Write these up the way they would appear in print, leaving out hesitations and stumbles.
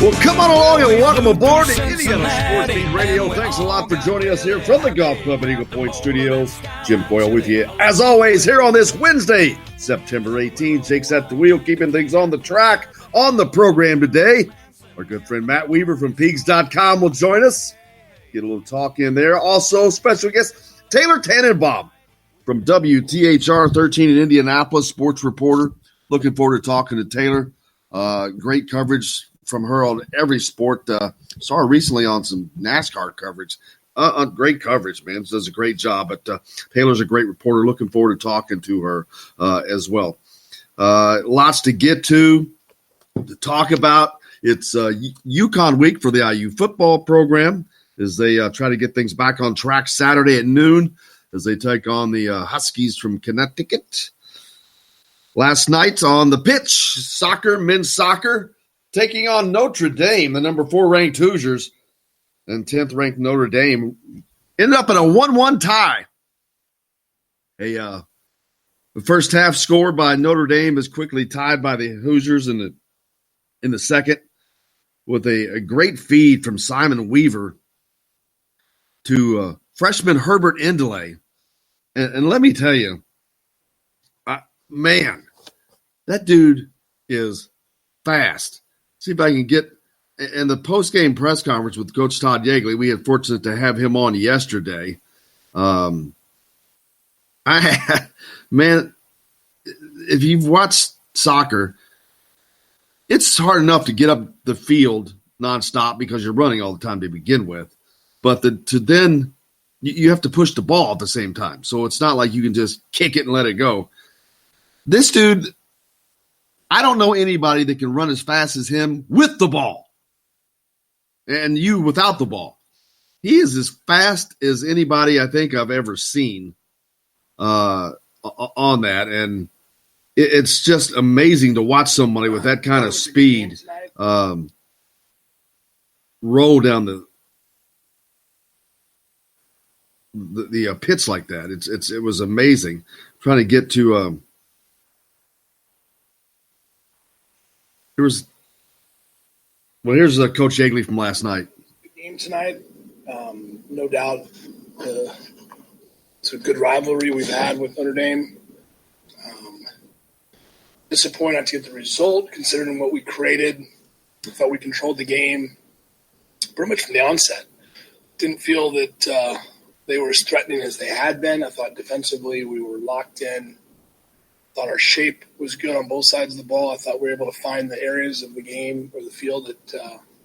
Well, come on along and welcome aboard to Indiana Sports Beat Radio. Thanks a lot for joining us here from the Golf Club at Eagle Point Studios. Jim Coyle with you, as always, here on this Wednesday, September 18th. Jake's at the wheel, keeping things on the track on the program today. Our good friend Matt Weaver from Peegs.com will join us. Get a little talk in there. Also, special guest Taylor Tannenbaum from WTHR 13 in Indianapolis, sports reporter. Looking forward to talking to Taylor. Great coverage from her on every sport. Saw her recently on some NASCAR coverage. Great coverage, man. She does a great job. But Taylor's a great reporter. Looking forward to talking to her as well. Lots to get to talk about. It's UConn week for the IU football program as they try to get things back on track Saturday at noon as they take on the Huskies from Connecticut. Last night on the pitch, men's soccer, taking on Notre Dame, the number 4 ranked Hoosiers, and 10th ranked Notre Dame. Ended up in a 1-1 tie. The first half score by Notre Dame is quickly tied by the Hoosiers in the second with a great feed from Simon Weaver to freshman Herbert Endeley. And let me tell you, man, that dude is fast. See if I can get in the post-game press conference with Coach Todd Yeagley. We had fortunate to have him on yesterday. Man, if you've watched soccer, it's hard enough to get up the field nonstop because you're running all the time to begin with. But then you have to push the ball at the same time. So it's not like you can just kick it and let it go. This dude, I don't know anybody that can run as fast as him with the ball and you without the ball. He is as fast as anybody I think I've ever seen on that. And it's just amazing to watch somebody with that kind of speed roll down the pits like that. It was amazing. Trying to get to here's Coach Yeagley from last night. Good game tonight, no doubt. It's a good rivalry we've had with Notre Dame. Disappointed not to get the result, considering what we created. I thought we controlled the game pretty much from the onset. Didn't feel that they were as threatening as they had been. I thought defensively we were locked in. Thought our shape was good on both sides of the ball. I thought we were able to find the areas of the game or the field that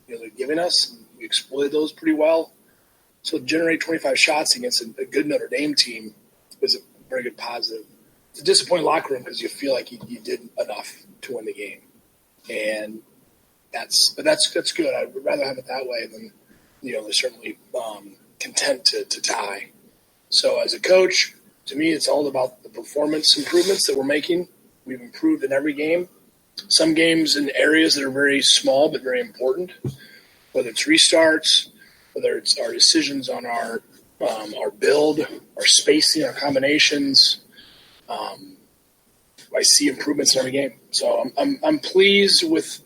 they're giving us. We exploited those pretty well. So to generate 25 shots against a good Notre Dame team was a very good positive. It's a disappointing locker room because you feel like you did enough to win the game, and that's good. I'd rather have it that way than they're certainly content to tie. So as a coach, to me, it's all about the performance improvements that we're making. We've improved in every game. Some games in areas that are very small but very important, whether it's restarts, whether it's our decisions on our build, our spacing, our combinations. I see improvements in every game. So I'm pleased with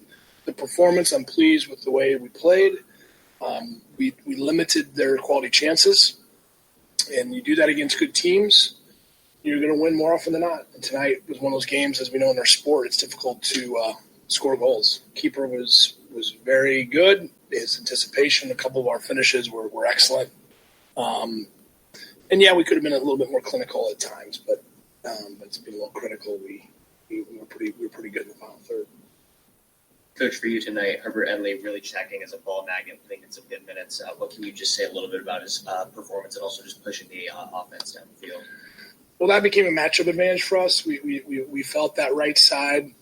the performance. I'm pleased with the way we played. We limited their quality chances. And you do that against good teams, you're going to win more often than not. And tonight was one of those games, as we know in our sport, it's difficult to score goals. Keeper was very good. His anticipation, a couple of our finishes were excellent. And, yeah, we could have been a little bit more clinical at times, but it's been a little critical. We were pretty good in the final third. Coach, for you tonight, Herbert Endeley really checking as a ball magnet, putting in some good minutes. What can you just say a little bit about his performance and also just pushing the offense down the field? Well, that became a matchup advantage for us. We felt that right side.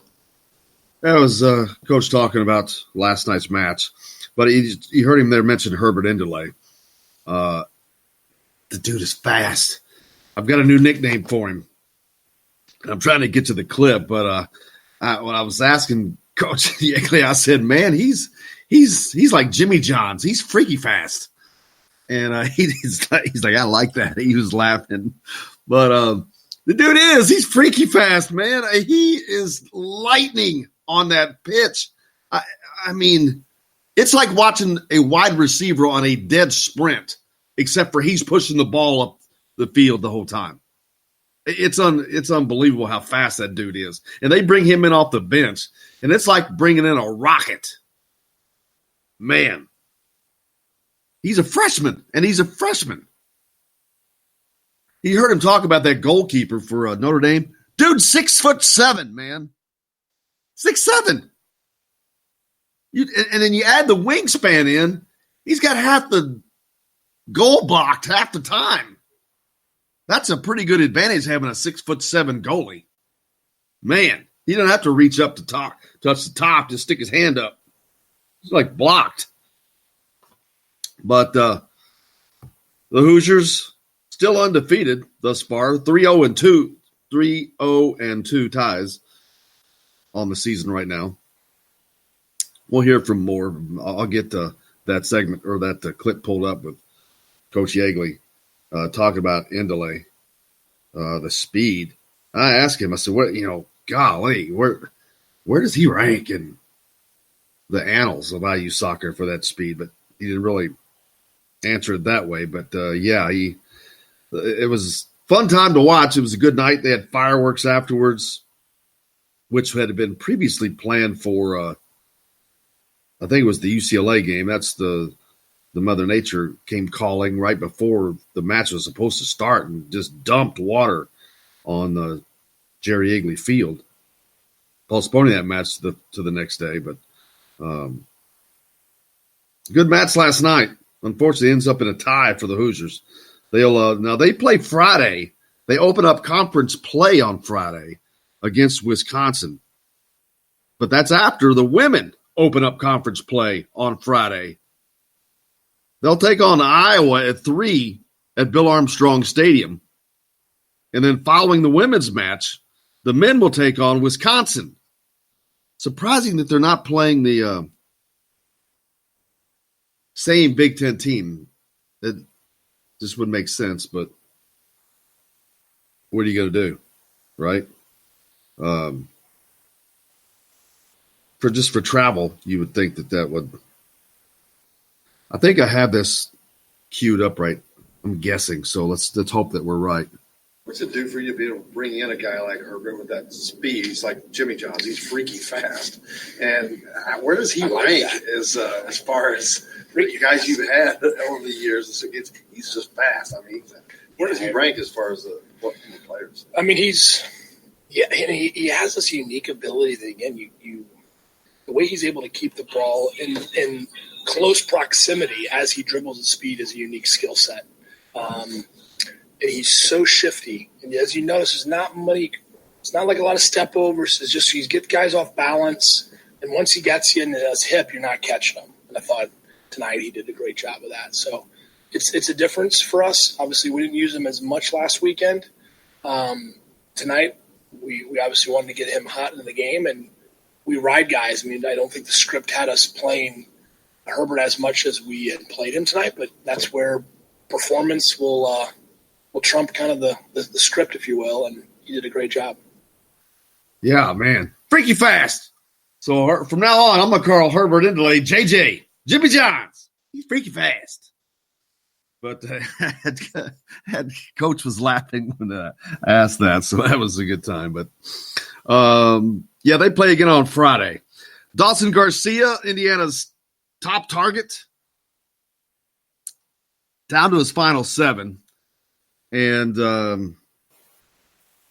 That was Coach talking about last night's match, but you heard him there mention Herbert Endeley. The dude is fast. I've got a new nickname for him. I'm trying to get to the clip, but when I was asking Coach Yeagley, I said, "Man, he's like Jimmy Johns. He's freaky fast." And he's like, "I like that." He was laughing, but the dude he's freaky fast, man. He is lightning on that pitch. I mean, It's like watching a wide receiver on a dead sprint, except for he's pushing the ball up the field the whole time. It's unbelievable how fast that dude is. And they bring him in off the bench, and it's like bringing in a rocket. Man, he's a freshman, and he's a freshman. You heard him talk about that goalkeeper for Notre Dame. Dude, 6'7", man. 6'7". And then you add the wingspan in, he's got half the goal blocked half the time. That's a pretty good advantage having a 6'7" goalie. Man, he doesn't have to reach up to touch the top, just stick his hand up. He's like blocked. But the Hoosiers still undefeated thus far, 3-0-2 ties on the season right now. We'll hear from more. I'll get that segment or that clip pulled up with Coach Yeagley talking about Indele, the speed. I asked him, I said, golly, where does he rank in the annals of IU soccer for that speed? But he didn't really answer it that way. But, it was a fun time to watch. It was a good night. They had fireworks afterwards, which had been previously planned for I think it was the UCLA game. That's the Mother Nature came calling right before the match was supposed to start and just dumped water on the Jerry Eagley Field, postponing that match to the next day. But good match last night. Unfortunately, ends up in a tie for the Hoosiers. Now they play Friday. They open up conference play on Friday against Wisconsin, but that's after the women open up conference play on Friday. They'll take on Iowa at 3 at Bill Armstrong Stadium. And then following the women's match, the men will take on Wisconsin. Surprising that they're not playing the same Big Ten team. It just wouldn't make sense, but what are you going to do, right? For travel, you would think that would. I think I have this queued up right. I'm guessing, so let's hope that we're right. What's it do for you to be able to bring in a guy like Herbert with that speed? He's like Jimmy Johns. He's freaky fast. And where does he rank as far as the guys you've had over the years? He's just fast. I mean, where does he rank as far as the players? I mean, he has this unique ability that, again, the way he's able to keep the ball in close proximity as he dribbles at speed is a unique skill set. And he's so shifty. And as you notice, it's not like a lot of step overs. It's just he's get guys off balance. And once he gets you into his hip, you're not catching him. And I thought tonight he did a great job of that. So it's a difference for us. Obviously, we didn't use him as much last weekend. Tonight, we obviously wanted to get him hot in the game, and we ride guys. I mean, I don't think the script had us playing Herbert as much as we had played him tonight, but that's where performance will trump kind of the script, if you will, and he did a great job. Yeah, man. Freaky fast. So from now on, I'm going to call Herbert Indele JJ, Jimmy Johns. He's freaky fast. But head coach was laughing when I asked that, so that was a good time. But, they play again on Friday. Dawson Garcia, Indiana's top target, down to his final 7. And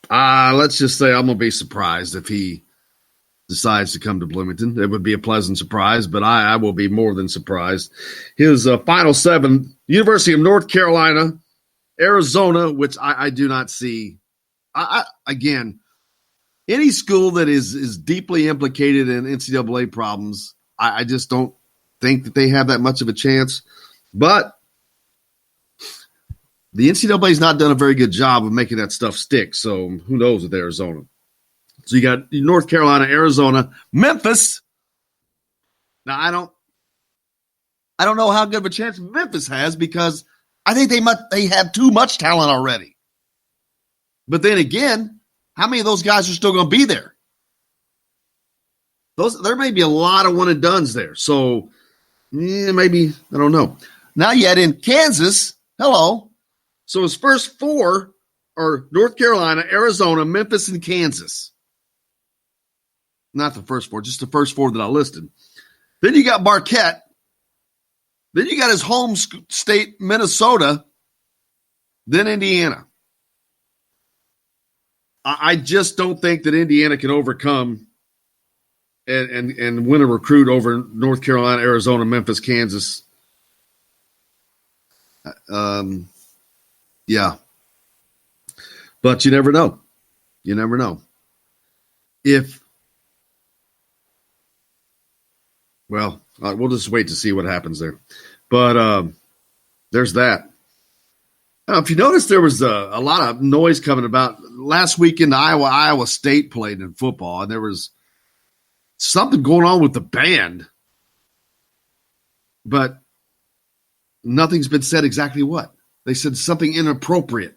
let's just say I'm going to be surprised if he decides to come to Bloomington. It would be a pleasant surprise, but I will be more than surprised. His final 7, University of North Carolina, Arizona, which I do not see. Again, any school that is deeply implicated in NCAA problems, I just don't think that they have that much of a chance. But the NCAA has not done a very good job of making that stuff stick, so who knows with Arizona. So you got North Carolina, Arizona, Memphis. Now, I don't know how good of a chance Memphis has because I think they have too much talent already. But then again, how many of those guys are still going to be there? There may be a lot of one and dones there. So Yeah, maybe. I don't know. Now you add in Kansas. Hello. So his first four are North Carolina, Arizona, Memphis, and Kansas. Not the first four, just the first four that I listed. Then you got Marquette. Then you got his home state, Minnesota. Then Indiana. I just don't think that Indiana can overcome and win a recruit over North Carolina, Arizona, Memphis, Kansas. Yeah. But you never know. You never know. We'll just wait to see what happens there. But there's that. If you notice, there was a lot of noise coming about last weekend. Iowa State played in football, and there was something going on with the band, but nothing's been said exactly what. They said something inappropriate,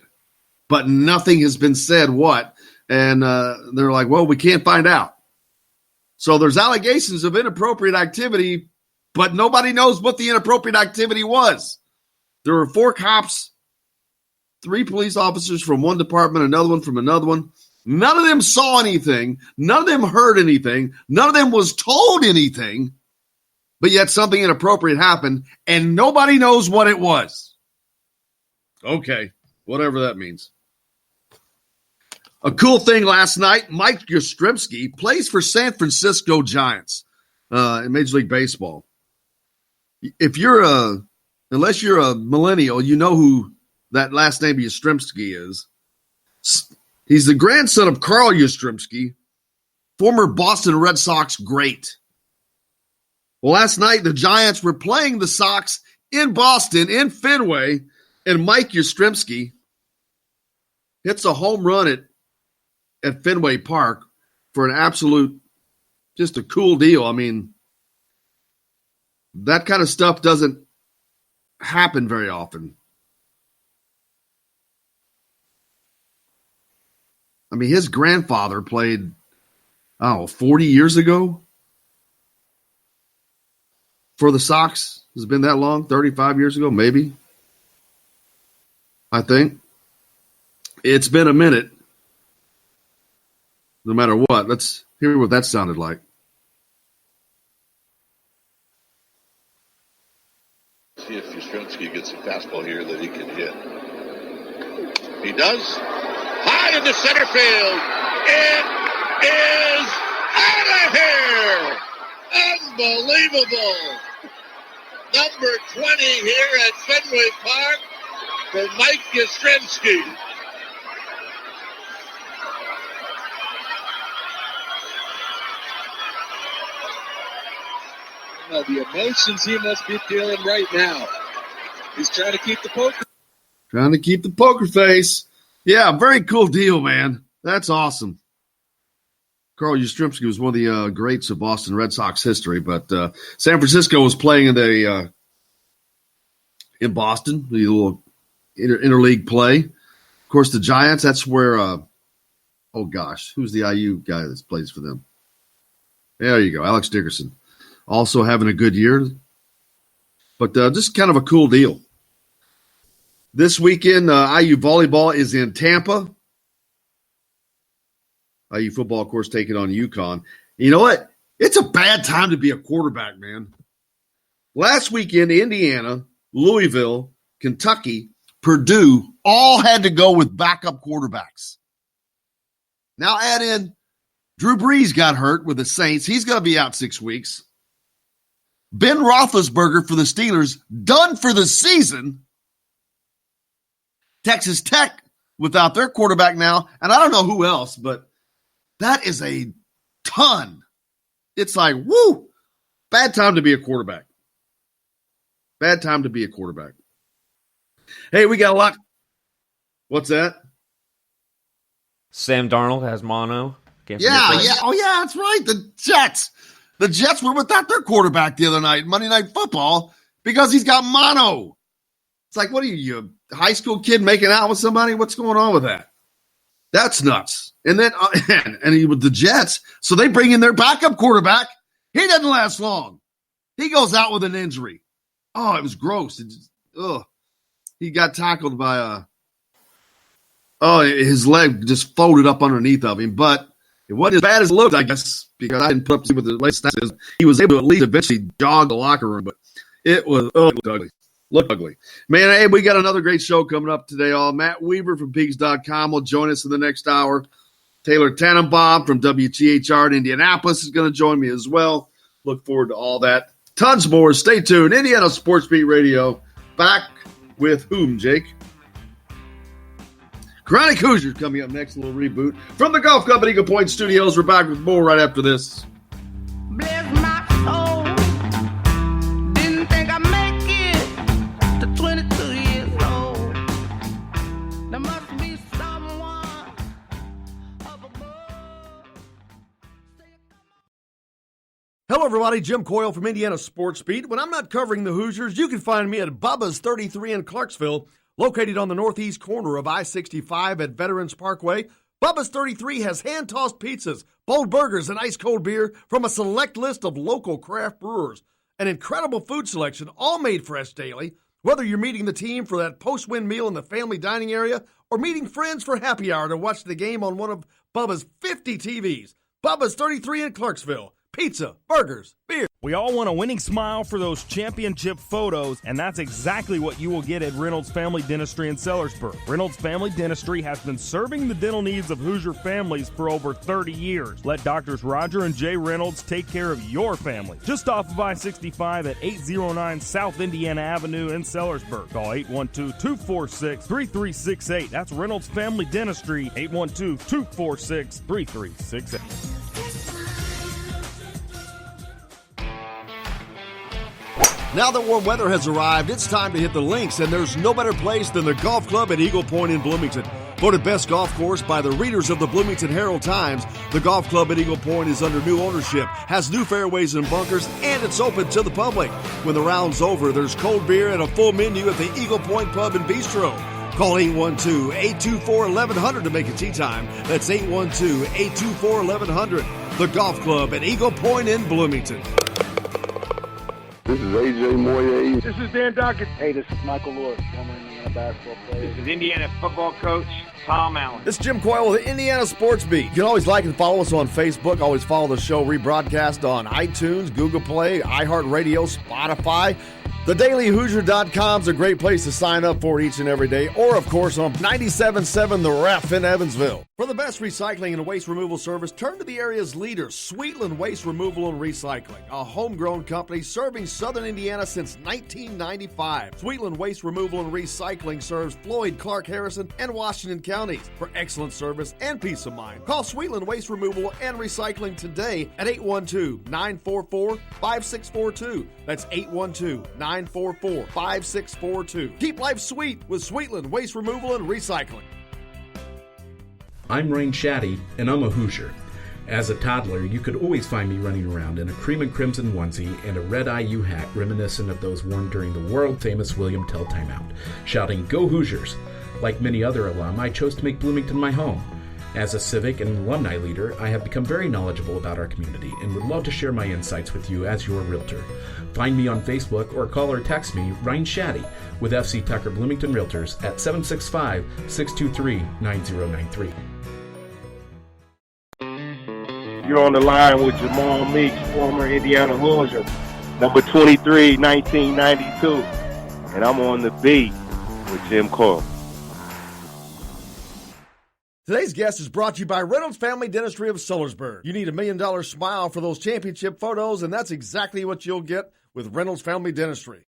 but nothing has been said what. And they're like, well, we can't find out. So there's allegations of inappropriate activity, but nobody knows what the inappropriate activity was. There were 4 cops, 3 police officers from one department, another one from another one. None of them saw anything. None of them heard anything. None of them was told anything. But yet something inappropriate happened, and nobody knows what it was. Okay, whatever that means. A cool thing last night, Mike Yastrzemski plays for San Francisco Giants in Major League Baseball. Unless you're a millennial, you know who that last name Yastrzemski is. He's the grandson of Carl Yastrzemski, former Boston Red Sox great. Well, last night the Giants were playing the Sox in Boston, in Fenway, and Mike Yastrzemski hits a home run at Fenway Park for an absolute, just a cool deal. I mean, that kind of stuff doesn't happen very often. I mean, his grandfather played, 40 years ago for the Sox. Has it been that long? 35 years ago, maybe? I think. It's been a minute. No matter what, let's hear what that sounded like. See if Yastrzemski gets a fastball here that he can hit. He does. High into center field. It is out of here. Unbelievable. Number 20 here at Fenway Park for Mike Yastrzemski. The emotions he must be feeling right now. He's trying to keep the poker. Trying to keep the poker face. Yeah, very cool deal, man. That's awesome. Carl Yastrzemski was one of the greats of Boston Red Sox history, but San Francisco was playing in Boston, the little interleague play. Of course, the Giants, that's where, who's the IU guy that plays for them? There you go, Alex Dickerson. Also having a good year, but just kind of a cool deal. This weekend, IU volleyball is in Tampa. IU football, of course, taking on UConn. You know what? It's a bad time to be a quarterback, man. Last weekend, Indiana, Louisville, Kentucky, Purdue all had to go with backup quarterbacks. Now add in Drew Brees got hurt with the Saints. He's going to be out 6 weeks. Ben Roethlisberger for the Steelers, done for the season. Texas Tech without their quarterback now, and I don't know who else, but that is a ton. It's like, woo, bad time to be a quarterback. Bad time to be a quarterback. Hey, we got a lot. What's that? Sam Darnold has mono. Yeah. Oh, yeah, that's right. The Jets. The Jets were without their quarterback the other night, Monday Night Football, because he's got mono. It's like, what are you, a high school kid making out with somebody? What's going on with that? That's nuts. And then, and he with the Jets, so they bring in their backup quarterback. He doesn't last long. He goes out with an injury. Oh, it was gross. He got tackled by his leg just folded up underneath of him, but it wasn't as bad as it looked, I guess, because I didn't put up with the latest stats. He was able to at least eventually jog the locker room, but it looked ugly. Looked ugly. Man, hey, we got another great show coming up today. Matt Weaver from Pigs.com will join us in the next hour. Taylor Tannenbaum from WTHR in Indianapolis is going to join me as well. Look forward to all that. Tons more. Stay tuned. Indiana Sports Beat Radio. Back with whom, Jake? Chronic Hoosiers coming up next. A little reboot from the Golf Club at Eagle Point Studios. We're back with more right after this. Bless my soul. Didn't think I'd make it to 22 years old. There must be someone up above. Hello, everybody. Jim Coyle from Indiana Sports Beat. When I'm not covering the Hoosiers, you can find me at Bubba's 33 in Clarksville, located on the northeast corner of I-65 at Veterans Parkway. Bubba's 33 has hand-tossed pizzas, bold burgers, and ice-cold beer from a select list of local craft brewers. An incredible food selection, all made fresh daily. Whether you're meeting the team for that post-win meal in the family dining area or meeting friends for happy hour to watch the game on one of Bubba's 50 TVs. Bubba's 33 in Clarksville. Pizza, burgers, beer. We all want a winning smile for those championship photos, and that's exactly what you will get at Reynolds Family Dentistry in Sellersburg. Reynolds Family Dentistry has been serving the dental needs of Hoosier families for over 30 years. Let Doctors Roger and Jay Reynolds take care of your family. Just off of I-65 at 809 South Indiana Avenue in Sellersburg. Call 812-246-3368. That's Reynolds Family Dentistry, 812-246-3368. Now that warm weather has arrived, it's time to hit the links, and there's no better place than the golf club at Eagle Point in Bloomington. Voted best golf course by the readers of the Bloomington Herald-Times, the golf club at Eagle Point is under new ownership, has new fairways and bunkers, and it's open to the public. When the round's over, there's cold beer and a full menu at the Eagle Point Pub and Bistro. Call 812-824-1100 to make a tee time. That's 812-824-1100. The golf club at Eagle Point in Bloomington. This is A.J. Moye. This is Dan Dockett. Hey, this is Michael Lewis, former Indiana basketball player. This is Indiana football coach Tom Allen. This is Jim Coyle with the Indiana Sports Beat. You can always like and follow us on Facebook. Always follow the show rebroadcast on iTunes, Google Play, iHeartRadio, Spotify. TheDailyHoosier.com is a great place to sign up for each and every day. Or, of course, on 97.7 The Ref in Evansville. For the best recycling and waste removal service, turn to the area's leader, Sweetland Waste Removal and Recycling, a homegrown company serving southern Indiana since 1995. Sweetland Waste Removal and Recycling serves Floyd, Clark, Harrison, and Washington counties. For excellent service and peace of mind, call Sweetland Waste Removal and Recycling today at 812-944-5642. That's 812-944-5642. Keep life sweet with Sweetland Waste Removal and Recycling. I'm Rain Shaddy, and I'm a Hoosier. As a toddler, you could always find me running around in a cream and crimson onesie and a red IU hat reminiscent of those worn during the world-famous William Tell timeout, shouting, "Go Hoosiers!" Like many other alum, I chose to make Bloomington my home. As a civic and alumni leader, I have become very knowledgeable about our community and would love to share my insights with you as your realtor. Find me on Facebook or call or text me, Ryan Shaddy, with FC Tucker Bloomington Realtors at 765-623-9093. You're on the line with Jamal Meeks, former Indiana Hoosier, number 23, 1992. And I'm on the beat with Jim Coyle. Today's guest is brought to you by Reynolds Family Dentistry of Sellersburg. You need $1 million smile for those championship photos, and that's exactly what you'll get with Reynolds Family Dentistry.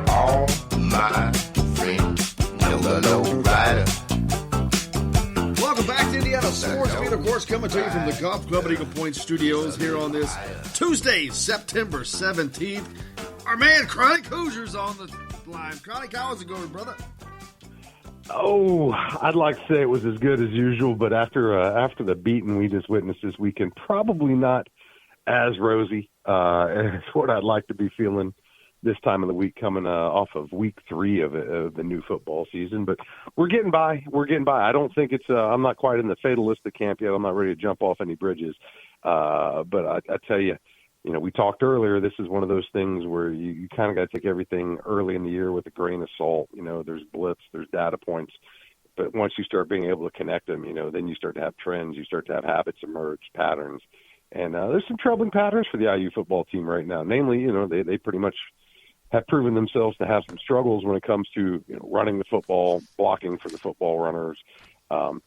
All my friends know the low rider. Welcome back to Indiana Sports Beat, of course, coming to you from the Golf Club at Eagle Point Studios here on this Tuesday, September 17th. Our man, Chronic Hoosiers, on the line. Chronic, how is it going, brother? Oh, I'd like to say it was as good as usual, but after the beating we just witnessed this weekend, probably not as rosy as what I'd like to be feeling this time of the week coming off of week 3 of the new football season. But we're getting by. I don't think it's I'm not quite in the fatalistic camp yet. I'm not ready to jump off any bridges. But I tell you, we talked earlier, this is one of those things where you kind of got to take everything early in the year with a grain of salt. There's blips, there's data points. But once you start being able to connect them, then you start to have trends, you start to have habits emerge, patterns. And there's some troubling patterns for the IU football team right now. Namely, they pretty much have proven themselves to have some struggles when it comes to running the football, blocking for the football runners,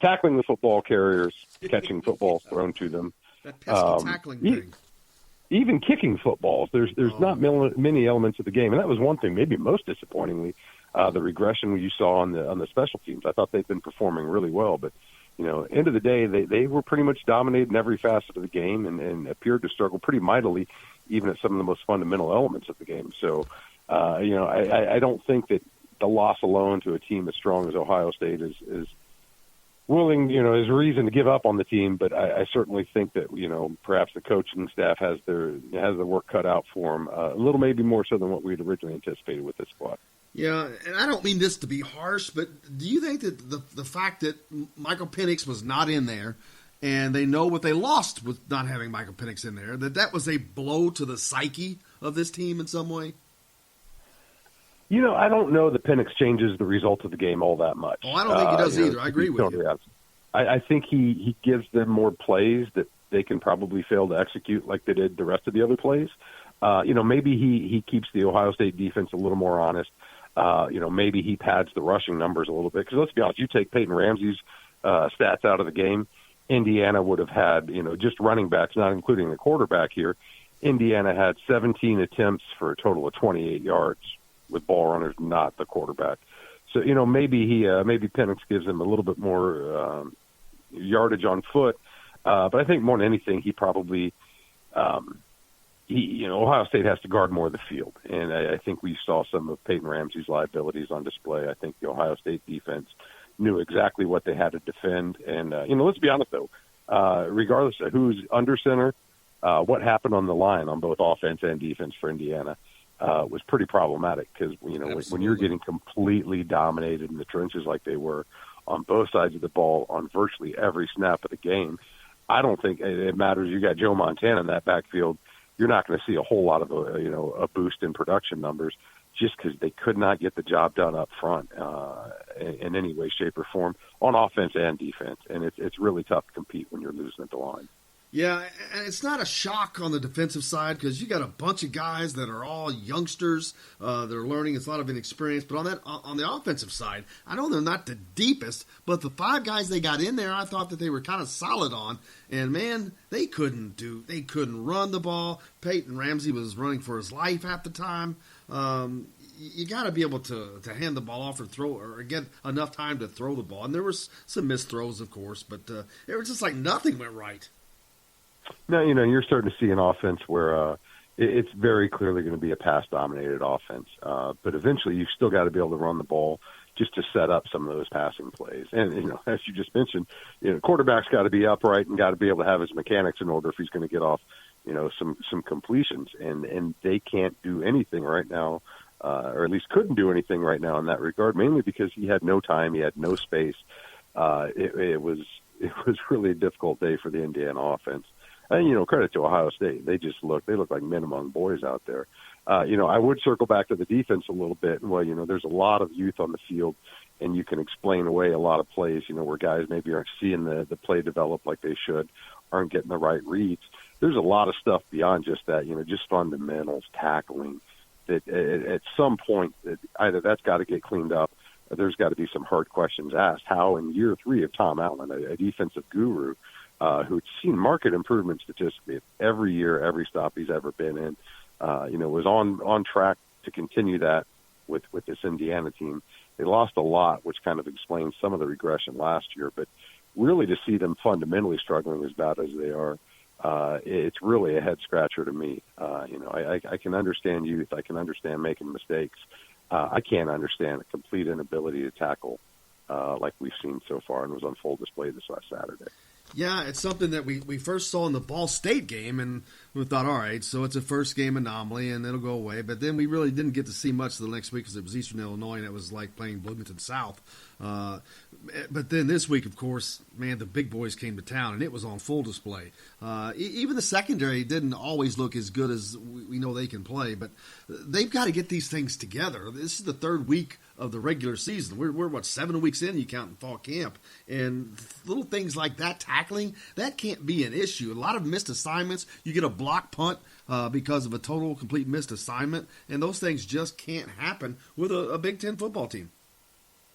tackling the football carriers, catching footballs thrown to them. That pesky tackling thing. Even kicking footballs. There's not many elements of the game. And that was one thing, maybe most disappointingly, the regression you saw on the special teams. I thought they've been performing really well, but end of the day, they were pretty much dominating every facet of the game and appeared to struggle pretty mightily, even at some of the most fundamental elements of the game. So, I don't think that the loss alone to a team as strong as Ohio State is willing, is a reason to give up on the team. But I certainly think that, perhaps the coaching staff has the work cut out for them a little, maybe more so than what we had originally anticipated with this squad. Yeah, and I don't mean this to be harsh, but do you think that the fact that Michael Penix was not in there, and they know what they lost with not having Michael Penix in there, that was a blow to the psyche of this team in some way? I don't know that Penix changes the result of the game all that much. Oh, I don't think he does either. I agree with you. I think he gives them more plays that they can probably fail to execute like they did the rest of the other plays. Maybe he keeps the Ohio State defense a little more honest. Maybe he pads the rushing numbers a little bit. Because let's be honest, you take Peyton Ramsey's stats out of the game, Indiana would have had, just running backs, not including the quarterback here, Indiana had 17 attempts for a total of 28 yards with ball runners, not the quarterback. So, maybe maybe Penix gives him a little bit more yardage on foot. But I think more than anything, he probably Ohio State has to guard more of the field. And I think we saw some of Peyton Ramsey's liabilities on display. I think the Ohio State defense knew exactly what they had to defend. And, let's be honest, though, regardless of who's under center, what happened on the line on both offense and defense for Indiana was pretty problematic because, when you're getting completely dominated in the trenches like they were on both sides of the ball on virtually every snap of the game, I don't think it matters. You got Joe Montana in that backfield. You're not going to see a whole lot of a boost in production numbers just because they could not get the job done up front in any way, shape, or form on offense and defense. And it's really tough to compete when you're losing at the line. Yeah, and it's not a shock on the defensive side because you got a bunch of guys that are all youngsters. They're learning. It's a lot of inexperience. But on the offensive side, I know they're not the deepest, but the 5 guys they got in there, I thought that they were kind of solid on. And, man, they couldn't run the ball. Peyton Ramsey was running for his life half the time. You got to be able to hand the ball off or get enough time to throw the ball. And there was some missed throws, of course, but it was just like nothing went right. No, you're starting to see an offense where it's very clearly going to be a pass-dominated offense. But eventually you've still got to be able to run the ball just to set up some of those passing plays. And, as you just mentioned, quarterback's got to be upright and got to be able to have his mechanics in order if he's going to get off, some completions. And they can't do anything right now, or at least couldn't do anything right now in that regard, mainly because he had no time, he had no space. It was really a difficult day for the Indiana offense. And, credit to Ohio State. They look like men among boys out there. I would circle back to the defense a little bit. Well, there's a lot of youth on the field, and you can explain away a lot of plays, where guys maybe aren't seeing the play develop like they should, aren't getting the right reads. There's a lot of stuff beyond just that, just fundamentals, tackling, that at some point that either that's got to get cleaned up or there's got to be some hard questions asked. How in year 3 of Tom Allen, a defensive guru, who'd seen market improvement statistically every year, every stop he's ever been in, was on track to continue that with this Indiana team. They lost a lot, which kind of explains some of the regression last year, but really to see them fundamentally struggling as bad as they are, it's really a head scratcher to me. I can understand youth. I can understand making mistakes. I can't understand a complete inability to tackle like we've seen so far and was on full display this last Saturday. Yeah, it's something that we first saw in the Ball State game, and we thought, all right, so it's a first game anomaly and it'll go away. But then we really didn't get to see much of the next week because it was Eastern Illinois and it was like playing Bloomington South. But then this week, of course, man, the big boys came to town and it was on full display. Even the secondary didn't always look as good as we know they can play, but they've got to get these things together. This is the third week of the regular season. We're 7 weeks in, you count in fall camp. And little things like that, tackling, that can't be an issue. A lot of missed assignments. You get a block punt because of a total, complete missed assignment, and those things just can't happen with a Big Ten football team.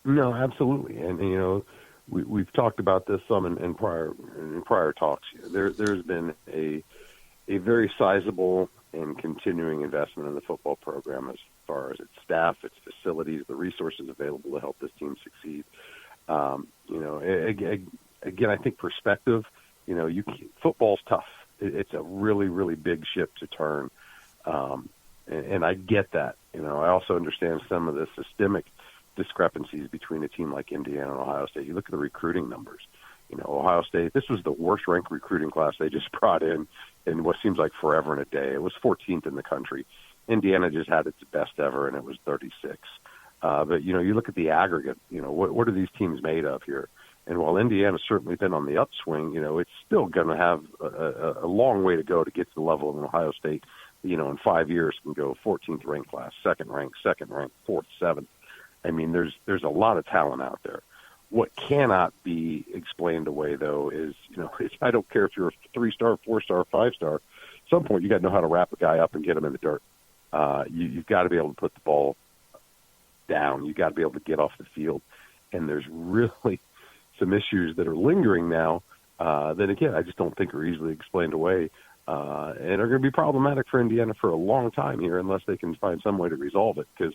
No, absolutely. And you know, we've talked about this some in prior talks. There's been a very sizable and continuing investment in the football program as far as its staff, its facilities, the resources available to help this team succeed. You know, again, I think perspective. You know, football's tough. It's a really, really big ship to turn, and I get that. You know, I also understand some of the systemic discrepancies between a team like Indiana and Ohio State. You look at the recruiting numbers. You know, Ohio State, this was the worst ranked recruiting class they just brought in what seems like forever and a day. It was 14th in the country. Indiana just had its best ever, and it was 36. But, you know, you look at the aggregate, you know, what are these teams made of here? And while Indiana's certainly been on the upswing, you know, it's still going to have a long way to go to get to the level of an Ohio State, you know, in 5 years can go 14th ranked class, second ranked, fourth, seventh. I mean, there's a lot of talent out there. What cannot be explained away, though, is, you know, I don't care if you're a 3-star, 4-star, 5-star. At some point, you got to know how to wrap a guy up and get him in the dirt. You've got to be able to put the ball down. You've got to be able to get off the field. And there's really some issues that are lingering now that, again, I just don't think are easily explained away and are going to be problematic for Indiana for a long time here unless they can find some way to resolve it. Because,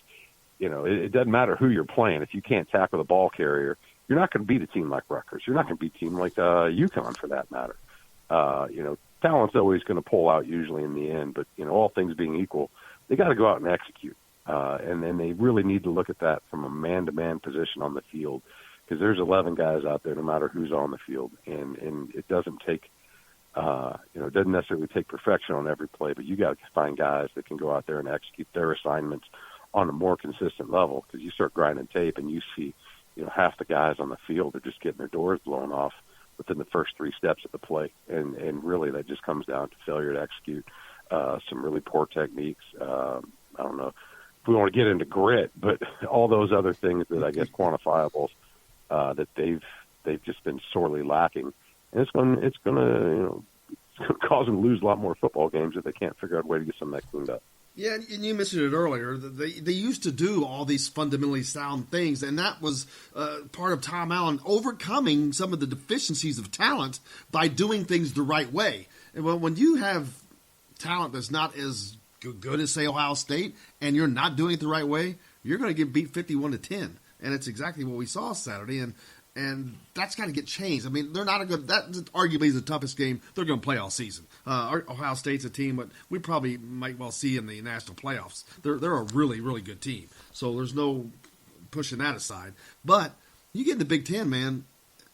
you know, it doesn't matter who you're playing. If you can't tackle the ball carrier, you're not going to beat a team like Rutgers. You're not going to beat a team like UConn for that matter. You know, talent's always going to pull out usually in the end, but, you know, all things being equal, they got to go out and execute. And then they really need to look at that from a man-to-man position on the field because there's 11 guys out there no matter who's on the field. And it doesn't take, you know, it doesn't necessarily take perfection on every play, but you got to find guys that can go out there and execute their assignments on a more consistent level because you start grinding tape and you see, you know, half the guys on the field are just getting their doors blown off within the first 3 steps of the play. And really that just comes down to failure to execute some really poor techniques. I don't know if we want to get into grit, but all those other things that I guess quantifiables that they've just been sorely lacking. And it's going to, you know, it's going to cause them to lose a lot more football games if they can't figure out a way to get some of that cleaned up. Yeah, and you mentioned it earlier. They used to do all these fundamentally sound things, and that was part of Tom Allen overcoming some of the deficiencies of talent by doing things the right way. And when you have talent that's not as good as, say, Ohio State, and you're not doing it the right way, you're going to get beat 51-10. And it's exactly what we saw Saturday, and that's got to get changed. I mean, they're not a good – that arguably is the toughest game they're going to play all season. Ohio State's a team that we probably might well see in the national playoffs. They're a really, really good team. So there's no pushing that aside. But you get in the Big Ten, man,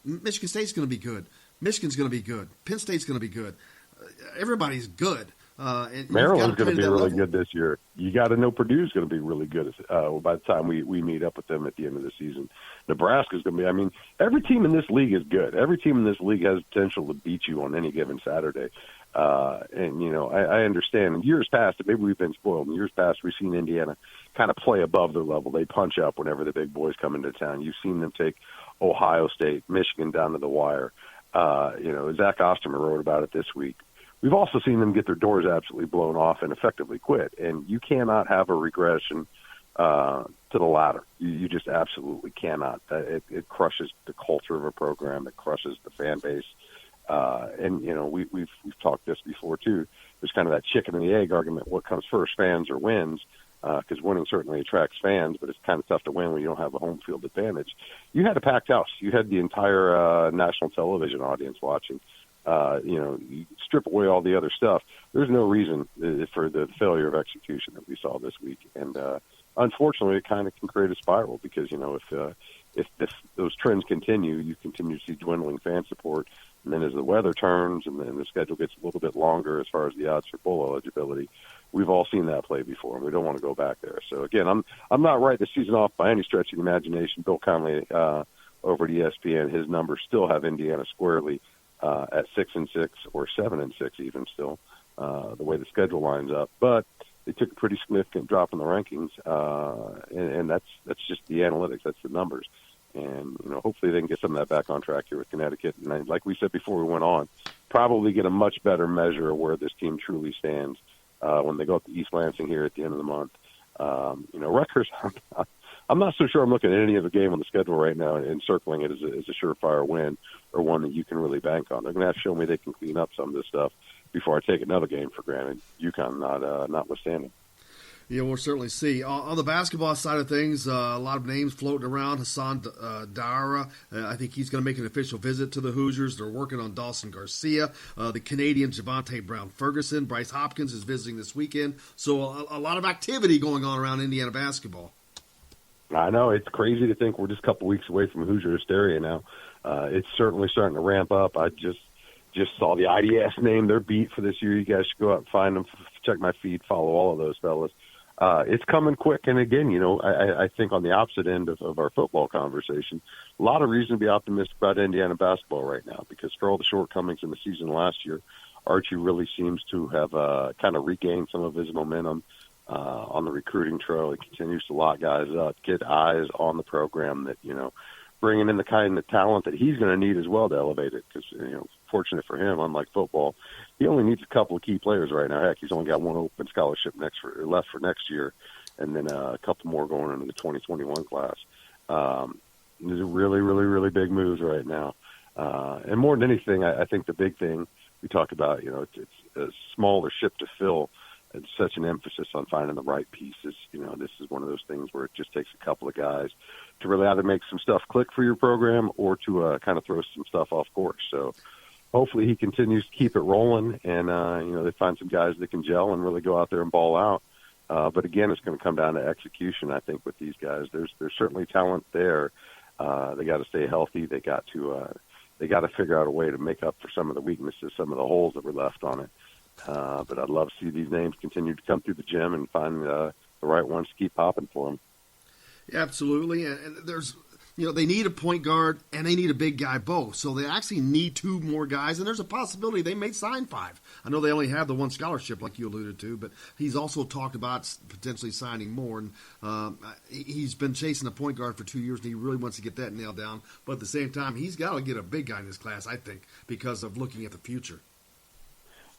Michigan State's going to be good. Michigan's going to be good. Penn State's going to be good. Everybody's good. And Maryland's going to be really good this year. You got to know Purdue's going to be really good by the time we meet up with them at the end of the season. Nebraska's going to be – I mean, every team in this league is good. Every team in this league has potential to beat you on any given Saturday. And, you know, I understand. In years past, maybe we've been spoiled. In years past, we've seen Indiana kind of play above their level. They punch up whenever the big boys come into town. You've seen them take Ohio State, Michigan down to the wire. You know, Zach Osterman wrote about it this week. We've also seen them get their doors absolutely blown off and effectively quit. And you cannot have a regression to the latter. You just absolutely cannot. It crushes the culture of a program. It crushes the fan base. And, you know, we've talked this before, too. There's kind of that chicken and the egg argument. What comes first, fans or wins? Because winning certainly attracts fans, but it's kind of tough to win when you don't have a home field advantage. You had a packed house. You had the entire national television audience watching. You know, you strip away all the other stuff. There's no reason for the failure of execution that we saw this week. And unfortunately, it kind of can create a spiral because, you know, if those trends continue, you continue to see dwindling fan support. And then as the weather turns and then the schedule gets a little bit longer as far as the odds for bowl eligibility, we've all seen that play before, and we don't want to go back there. So again, I'm not writing the season off by any stretch of the imagination. Bill Conley over at ESPN, his numbers still have Indiana squarely at 6-6 or 7-6 even still, the way the schedule lines up. But they took a pretty significant drop in the rankings, and that's just the analytics, that's the numbers. And hopefully they can get some of that back on track here with Connecticut. And like we said before we went on, probably get a much better measure of where this team truly stands when they go up to East Lansing here at the end of the month. Rutgers, I'm not so sure I'm looking at any other game on the schedule right now and circling it as a surefire win or one that you can really bank on. They're going to have to show me they can clean up some of this stuff before I take another game for granted, UConn notwithstanding. Yeah, we'll certainly see. On the basketball side of things, a lot of names floating around. Hassan Dara, I think he's going to make an official visit to the Hoosiers. They're working on Dawson Garcia. The Canadian Javonte Brown-Ferguson. Bryce Hopkins is visiting this weekend. So a lot of activity going on around Indiana basketball. I know. It's crazy to think we're just a couple weeks away from Hoosier hysteria now. It's certainly starting to ramp up. I just saw the IDS name, their beat for this year. You guys should go out and find them, check my feed, follow all of those fellas. It's coming quick. And again, I think on the opposite end of our football conversation, a lot of reason to be optimistic about Indiana basketball right now, because for all the shortcomings in the season last year, Archie really seems to have kind of regained some of his momentum on the recruiting trail. He continues to lock guys up, get eyes on the program that, bringing in the kind of talent that he's going to need as well to elevate it. Because, fortunate for him, unlike football, he only needs a couple of key players right now. Heck, he's only got one open scholarship left for next year, and then a couple more going into the 2021 class. These are really, really, really big moves right now. And more than anything, I think the big thing we talked about, it's a smaller ship to fill. It's such an emphasis on finding the right pieces. This is one of those things where it just takes a couple of guys to really either make some stuff click for your program or to kind of throw some stuff off course. So hopefully he continues to keep it rolling and, they find some guys that can gel and really go out there and ball out. But again, it's going to come down to execution, I think, with these guys. There's certainly talent there. They got to stay healthy. They got to figure out a way to make up for some of the weaknesses, some of the holes that were left on it. But I'd love to see these names continue to come through the gym and find the right ones to keep popping for them. Yeah, absolutely. And there's, they need a point guard and they need a big guy both. So they actually need two more guys, and there's a possibility they may sign five. I know they only have the one scholarship, like you alluded to, but he's also talked about potentially signing more. And he's been chasing a point guard for 2 years, and he really wants to get that nailed down. But at the same time, he's got to get a big guy in this class, I think, because of looking at the future.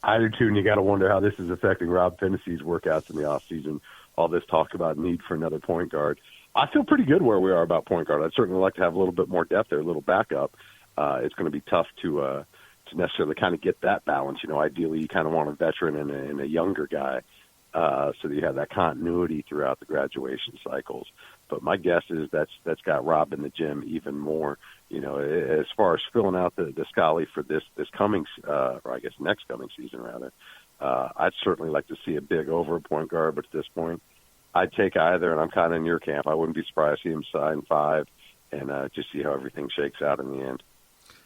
I do too, and you got to wonder how this is affecting Rob Fennessy's workouts in the offseason. All this talk about need for another point guard. I feel pretty good where we are about point guard. I'd certainly like to have a little bit more depth there, a little backup. It's going to be tough to necessarily kind of get that balance. Ideally you kind of want a veteran and a younger guy so that you have that continuity throughout the graduation cycles. But my guess is that's got Rob in the gym even more. As far as filling out the Scully for this coming, or I guess next coming season rather, I'd certainly like to see a big over point guard. But at this point, I'd take either, and I'm kind of in your camp. I wouldn't be surprised to see him sign five and just see how everything shakes out in the end.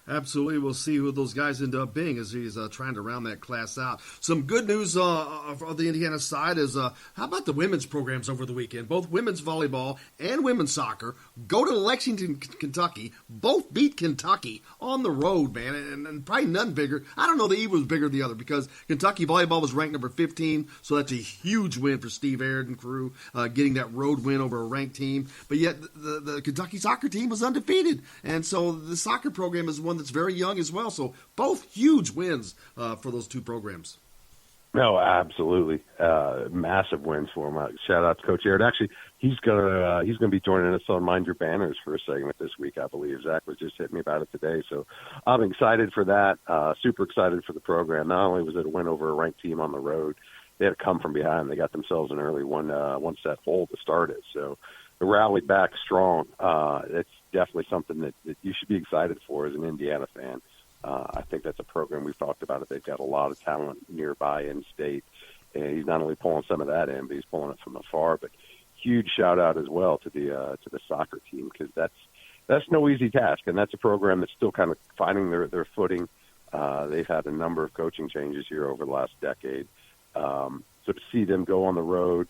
Absolutely. We'll see who those guys end up being as he's trying to round that class out. Some good news on the Indiana side is how about the women's programs over the weekend? Both women's volleyball and women's soccer go to Lexington, Kentucky. Both beat Kentucky on the road, man, and probably none bigger. I don't know that either was bigger than the other because Kentucky volleyball was ranked number 15, so that's a huge win for Steve Aird and crew, getting that road win over a ranked team. But yet the Kentucky soccer team was undefeated, and so the soccer program is one that's very young as well. So both huge wins for those two programs. No, absolutely, massive wins for him. Shout out to Coach Aird. Actually, he's gonna be joining us on Mind Your Banners for a segment this week, I believe. Zach was just hitting me about it today, so I'm excited for that. Super excited for the program. Not only was it a win over a ranked team on the road, they had to come from behind. They got themselves an early one set hole to start it. So they rallied back strong. It's definitely something that you should be excited for as an Indiana fan. I think that's a program we've talked about. They've got a lot of talent nearby in state, and he's not only pulling some of that in, but he's pulling it from afar. But huge shout out as well to the soccer team because that's no easy task, and that's a program that's still kind of finding their footing. They've had a number of coaching changes here over the last decade. So to see them go on the road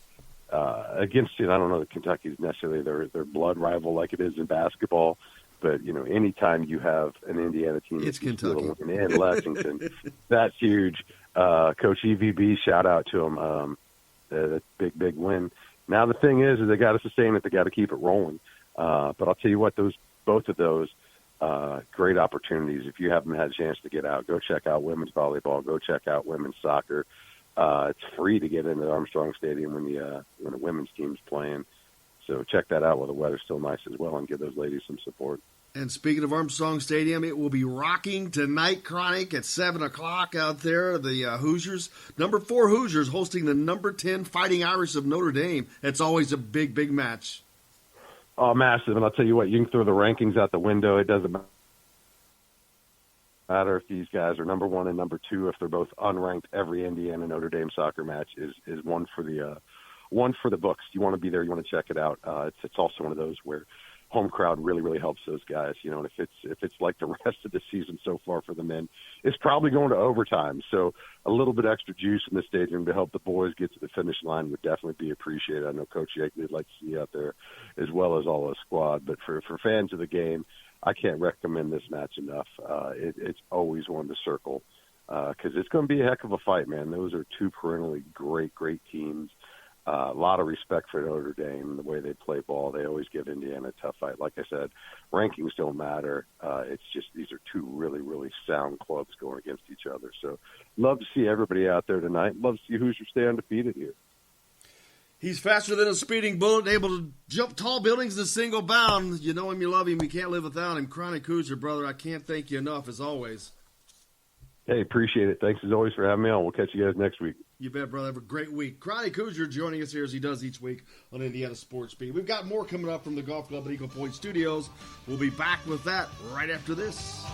against, I don't know that Kentucky's necessarily their blood rival like it is in basketball, but, anytime you have an Indiana team it's Kentucky in Lexington, that's huge. Coach EVB, shout out to him. That's a big win. Now the thing is they got to sustain it. They got to keep it rolling. But I'll tell you what, both of those great opportunities. If you haven't had a chance to get out, go check out women's volleyball. Go check out women's soccer. It's free to get into Armstrong Stadium when the women's team's playing. So check that out while the weather's still nice as well, and give those ladies some support. And speaking of Armstrong Stadium, it will be rocking tonight, Chronic, at 7 o'clock out there. The Hoosiers, number 4 Hoosiers, hosting the number 10 Fighting Irish of Notre Dame. It's always a big match. Oh, massive. And I'll tell you what, you can throw the rankings out the window. It doesn't matter if these guys are number 1 and number 2. If they're both unranked, every Indiana Notre Dame soccer match is one for the books. You want to be there. You want to check it out. It's also one of those where home crowd really helps those guys. And if it's like the rest of the season so far for the men, it's probably going to overtime. So a little bit extra juice in the stadium to help the boys get to the finish line would definitely be appreciated. I know Coach Yakeley would like to see you out there as well as all the squad. But for fans of the game, I can't recommend this match enough. It's always one to circle because it's going to be a heck of a fight, man. Those are two perennially great teams. A lot of respect for Notre Dame and the way they play ball. They always give Indiana a tough fight. Like I said, rankings don't matter. It's just these are two really sound clubs going against each other. So love to see everybody out there tonight. Love to see Hoosiers stay undefeated here. He's faster than a speeding bullet, able to jump tall buildings in a single bound. You know him, you love him, you can't live without him. Chronic Hoosier, brother, I can't thank you enough, as always. Hey, appreciate it. Thanks as always for having me on. We'll catch you guys next week. You bet, brother. Have a great week. Chronic Hoosier joining us here as he does each week on Indiana Sports Beat. We've got more coming up from the Golf Club at Eagle Point Studios. We'll be back with that right after this.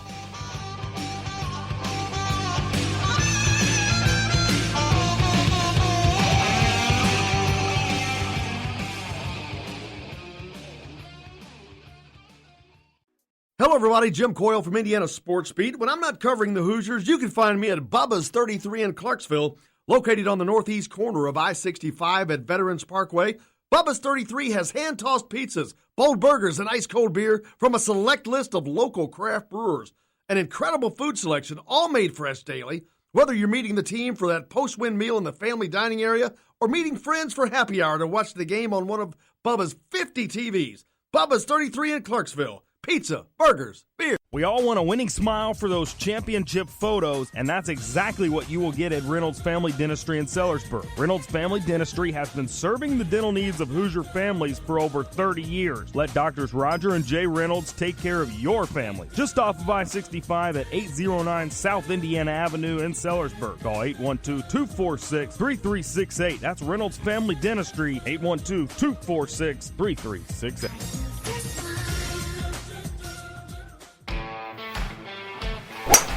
Hello, everybody. Jim Coyle from Indiana Sports Beat. When I'm not covering the Hoosiers, you can find me at Bubba's 33 in Clarksville, located on the northeast corner of I-65 at Veterans Parkway. Bubba's 33 has hand-tossed pizzas, bold burgers, and ice-cold beer from a select list of local craft brewers. An incredible food selection, all made fresh daily. Whether you're meeting the team for that post-win meal in the family dining area or meeting friends for happy hour to watch the game on one of Bubba's 50 TVs. Bubba's 33 in Clarksville. Pizza, burgers, beer. We all want a winning smile for those championship photos, and that's exactly what you will get at Reynolds Family Dentistry in Sellersburg. Reynolds Family Dentistry has been serving the dental needs of Hoosier families for over 30 years. Let Doctors Roger and Jay Reynolds take care of your family. Just off of I-65 at 809 South Indiana Avenue in Sellersburg. Call 812-246-3368. That's Reynolds Family Dentistry, 812-246-3368.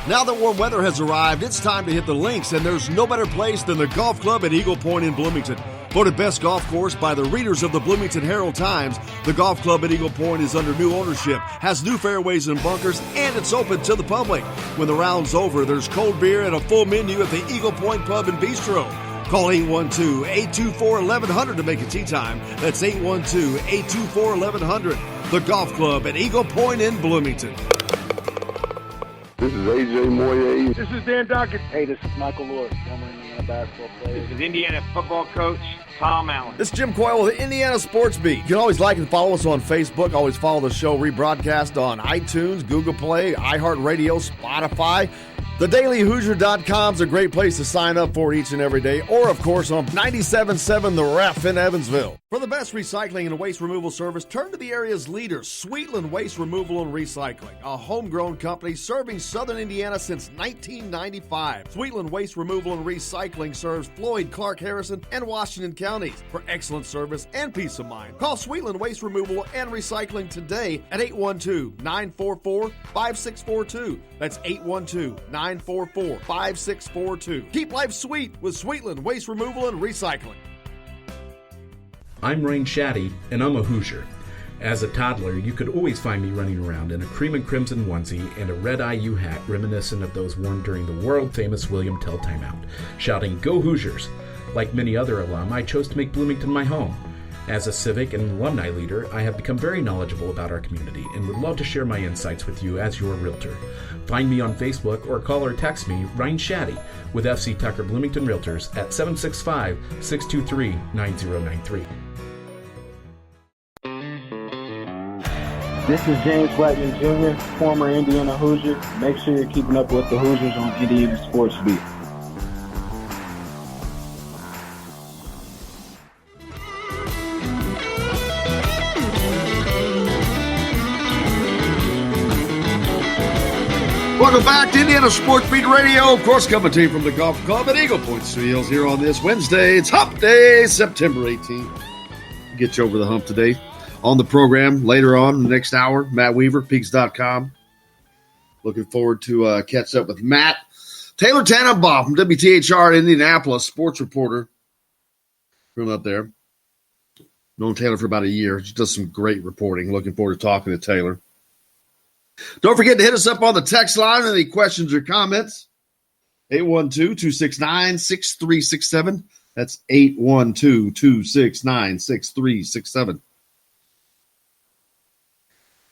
Now that warm weather has arrived, it's time to hit the links, and there's no better place than the Golf Club at Eagle Point in Bloomington. Voted best golf course by the readers of the Bloomington Herald-Times, the Golf Club at Eagle Point is under new ownership, has new fairways and bunkers, and it's open to the public. When the round's over, there's cold beer and a full menu at the Eagle Point Pub and Bistro. Call 812-824-1100 to make a tee time. That's 812-824-1100. The Golf Club at Eagle Point in Bloomington. This is AJ Moye. This is Dan Dockett. Hey, this is Michael Lord, former Indiana basketball player. This is Indiana football coach Tom Allen. This is Jim Coyle with the Indiana Sports Beat. You can always like and follow us on Facebook. Always follow the show rebroadcast on iTunes, Google Play, iHeartRadio, Spotify. TheDailyHoosier.com is a great place to sign up for each and every day, or, of course, on 97.7 The Ref in Evansville. For the best recycling and waste removal service, turn to the area's leader, Sweetland Waste Removal and Recycling, a homegrown company serving southern Indiana since 1995. Sweetland Waste Removal and Recycling serves Floyd, Clark, Harrison, and Washington counties. For excellent service and peace of mind, call Sweetland Waste Removal and Recycling today at 812-944-5642. That's 812-944-5642. Keep life sweet with Sweetland Waste Removal and Recycling. I'm Rain Shaddy, and I'm a Hoosier. As a toddler, you could always find me running around in a cream and crimson onesie and a red IU hat reminiscent of those worn during the world-famous William Tell timeout, shouting, "Go Hoosiers!" Like many other alum, I chose to make Bloomington my home. As a civic and alumni leader, I have become very knowledgeable about our community and would love to share my insights with you as your realtor. Find me on Facebook or call or text me, Ryan Shaddy, with FC Tucker Bloomington Realtors at 765-623-9093. This is James Blackman Jr., former Indiana Hoosier. Make sure you're keeping up with the Hoosiers on Indiana Sports Beat. Welcome back to Indiana Sports Beat Radio. Of course, coming to you from the Golf Club at Eagle Point Studios here on this Wednesday. It's Hump Day, September 18th. Get you over the hump today. On the program later on, the next hour, Matt Weaver, Peaks.com. Looking forward to catching up with Matt. Taylor Tannenbaum from WTHR Indianapolis, sports reporter. From up there. Known Taylor for about a year. She does some great reporting. Looking forward to talking to Taylor. Don't forget to hit us up on the text line. Any questions or comments? 812-269-6367. That's 812-269-6367.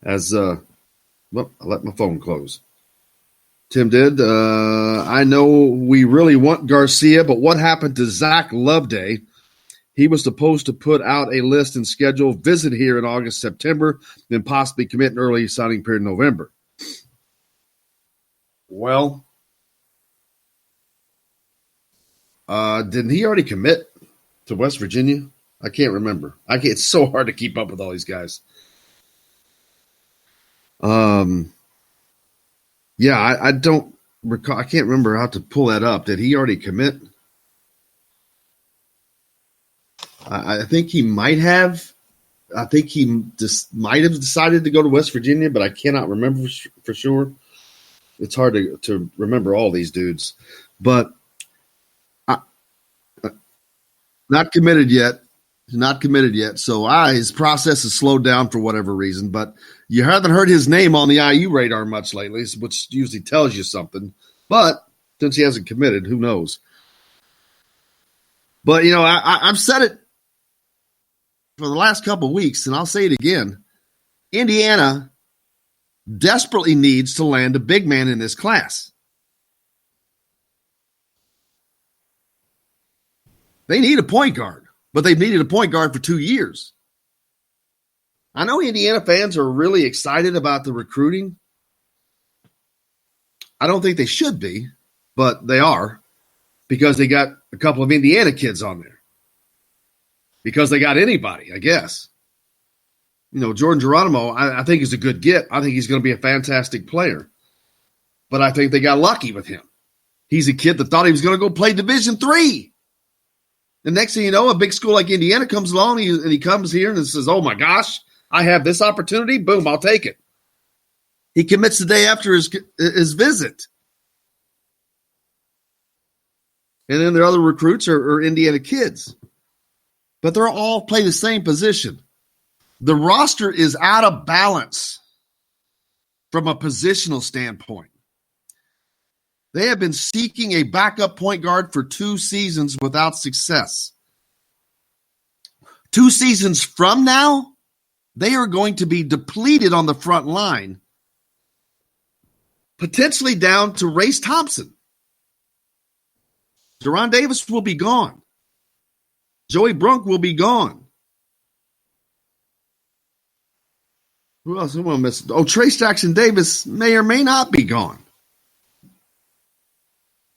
I let my phone close. Tim did. I know we really want Garcia, but what happened to Zach Loveday? He was supposed to put out a list and schedule visit here in August, September, then possibly commit an early signing period in November. Well, didn't he already commit to West Virginia? I can't remember. It's so hard to keep up with all these guys. Yeah, I don't recall. I can't remember how to pull that up. Did he already commit? I think he might have. I think he just might have decided to go to West Virginia, but I cannot remember for sure. It's hard to remember all these dudes. But not committed yet. Not committed yet. So his process has slowed down for whatever reason. But you haven't heard his name on the IU radar much lately, which usually tells you something. But since he hasn't committed, who knows? But, I've said it for the last couple of weeks, and I'll say it again. Indiana desperately needs to land a big man in this class. They need a point guard, but they've needed a point guard for 2 years. I know Indiana fans are really excited about the recruiting. I don't think they should be, but they are because they got a couple of Indiana kids on there. Because they got anybody, I guess. Jordan Geronimo, I think is a good get. I think he's going to be a fantastic player. But I think they got lucky with him. He's a kid that thought he was going to go play Division III. The next thing you know, a big school like Indiana comes along and he comes here and says, oh, my gosh, I have this opportunity. Boom, I'll take it. He commits the day after his visit. And then their other recruits are Indiana kids. But they're all playing the same position. The roster is out of balance from a positional standpoint. They have been seeking a backup point guard for 2 seasons without success. 2 seasons from now, they are going to be depleted on the front line, potentially down to Race Thompson. Deron Davis will be gone. Joey Brunk will be gone. Who else am I missing? Oh, Trace Jackson Davis may or may not be gone.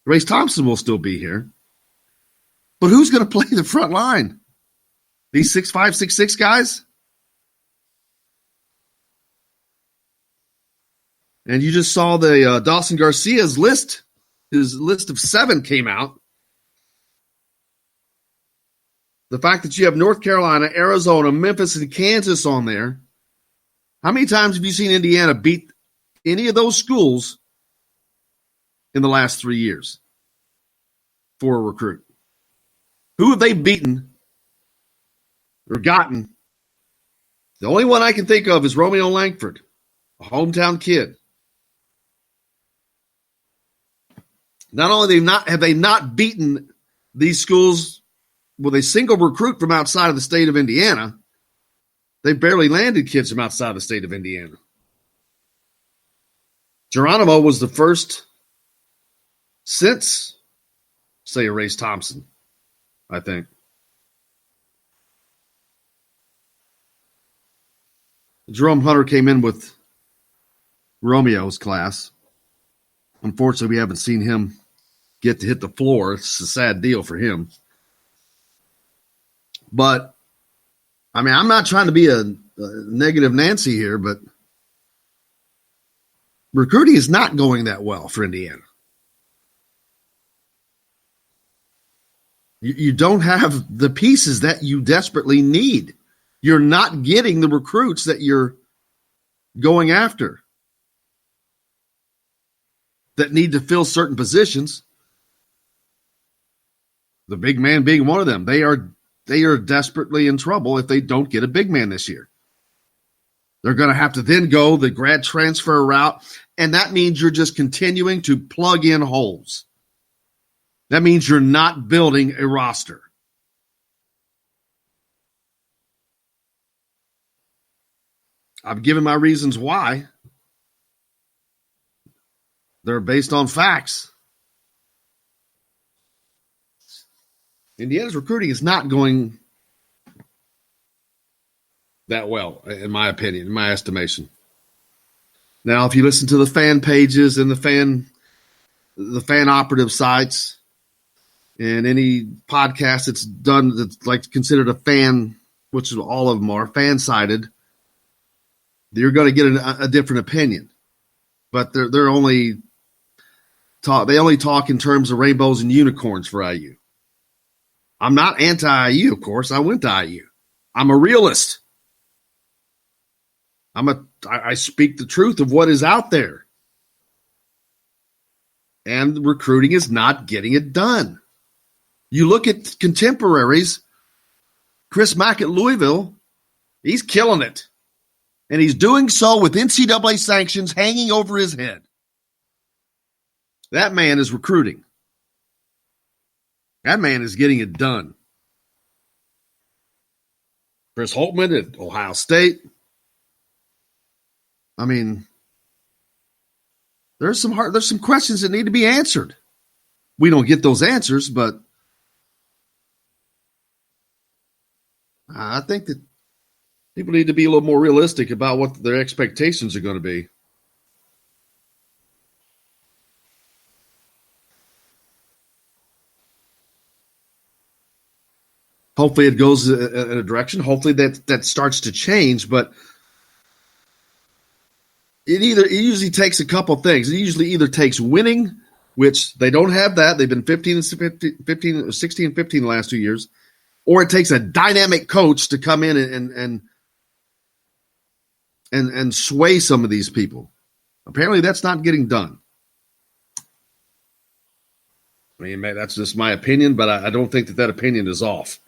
Race Thompson will still be here. But who's going to play the front line? These 6'5", 6'6" guys? And you just saw the Dawson Garcia's list. His list of 7 came out. The fact that you have North Carolina, Arizona, Memphis, and Kansas on there. How many times have you seen Indiana beat any of those schools in the last 3 years for a recruit? Who have they beaten or gotten The only one I can think of is Romeo Langford, a hometown kid. Not only have they not beaten these schools with a single recruit from outside of the state of Indiana, they've barely landed kids from outside the state of Indiana. Geronimo was the first since, say, Erase Thompson, I think. Jerome Hunter came in with Romeo's class. Unfortunately, we haven't seen him get to hit the floor. It's a sad deal for him. But, I mean, I'm not trying to be a negative Nancy here, but recruiting is not going that well for Indiana. You don't have the pieces that you desperately need. You're not getting the recruits that you're going after that need to fill certain positions. The big man being one of them. They are desperately in trouble if they don't get a big man this year. They're going to have to then go the grad transfer route, and that means you're just continuing to plug in holes. That means you're not building a roster. I've given my reasons why. They're based on facts. Indiana's recruiting is not going that well, in my opinion, in my estimation. Now, if you listen to the fan pages and the fan operative sites and any podcast that's done that's like considered a fan, which is all of them are fan-sided, you're going to get a different opinion. But they're only talk in terms of rainbows and unicorns for IU. I'm not anti-IU, of course. I went to IU. I'm a realist. I speak the truth of what is out there. And recruiting is not getting it done. You look at contemporaries, Chris Mack at Louisville, he's killing it. And he's doing so with NCAA sanctions hanging over his head. That man is recruiting. That man is getting it done. Chris Holtman at Ohio State. I mean, there's some questions that need to be answered. We don't get those answers, but I think that people need to be a little more realistic about what their expectations are going to be. Hopefully it goes in a direction. Hopefully that starts to change, but it usually takes a couple things. It usually either takes winning, which they don't have that. They've been 16 and 15 the last 2 years, or it takes a dynamic coach to come in and sway some of these people. Apparently that's not getting done. I mean, that's just my opinion, but I don't think that opinion is off.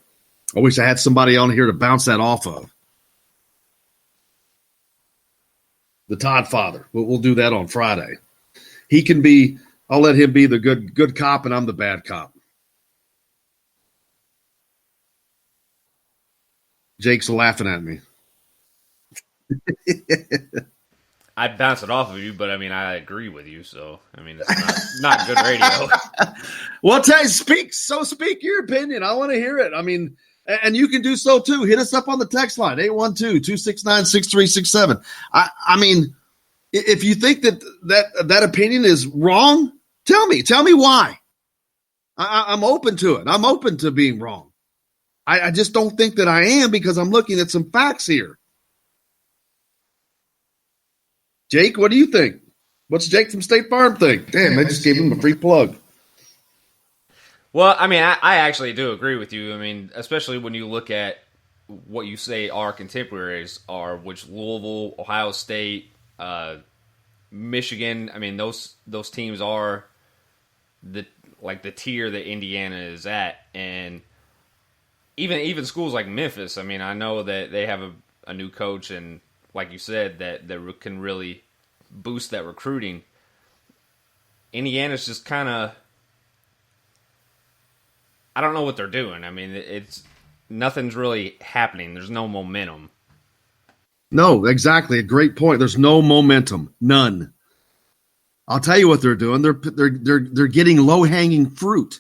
I wish I had somebody on here to bounce that off of. The Todd Father. We'll do that on Friday. I'll let him be the good cop and I'm the bad cop. Jake's laughing at me. I'd bounce it off of you, but I mean, I agree with you. So, I mean, it's not good radio. Well, speak your opinion. I want to hear it. I mean, and you can do so too. Hit us up on the text line, 812-269-6367. I mean, if you think that opinion is wrong, tell me why. I'm open to it. I'm open to being wrong. I just don't think that I am because I'm looking at some facts here. Jake, what do you think? What's Jake from State Farm think? Damn, I just gave him a free plug. Well, I mean, I actually do agree with you. I mean, especially when you look at what you say our contemporaries are, which Louisville, Ohio State, Michigan. I mean, those teams are the tier that Indiana is at, and even schools like Memphis. I mean, I know that they have a new coach and, like you said, that can really boost that recruiting. Indiana's just kind of, I don't know what they're doing. I mean, nothing's really happening. There's no momentum. No, exactly. A great point. There's no momentum. None. I'll tell you what they're doing. They're getting low-hanging fruit.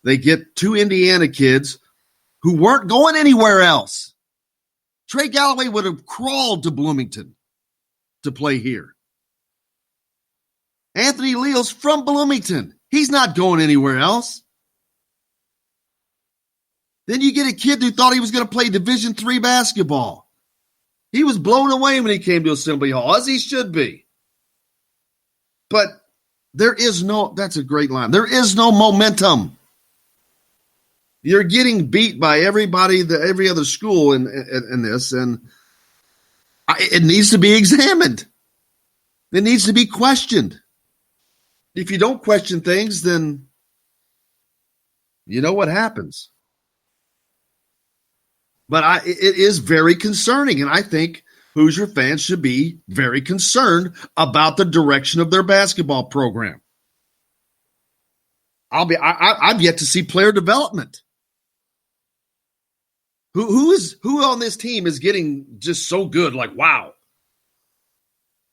They get 2 Indiana kids who weren't going anywhere else. Trey Galloway would have crawled to Bloomington to play here. Anthony Leo's from Bloomington. He's not going anywhere else. Then you get a kid who thought he was going to play Division III basketball. He was blown away when he came to Assembly Hall, as he should be. But that's a great line. There is no momentum. You're getting beat by everybody, every other school in this, and it needs to be examined. It needs to be questioned. If you don't question things, then you know what happens. But it is very concerning, and I think Hoosier fans should be very concerned about the direction of their basketball program. I've yet to see player development. Who on this team is getting just so good? Like, wow.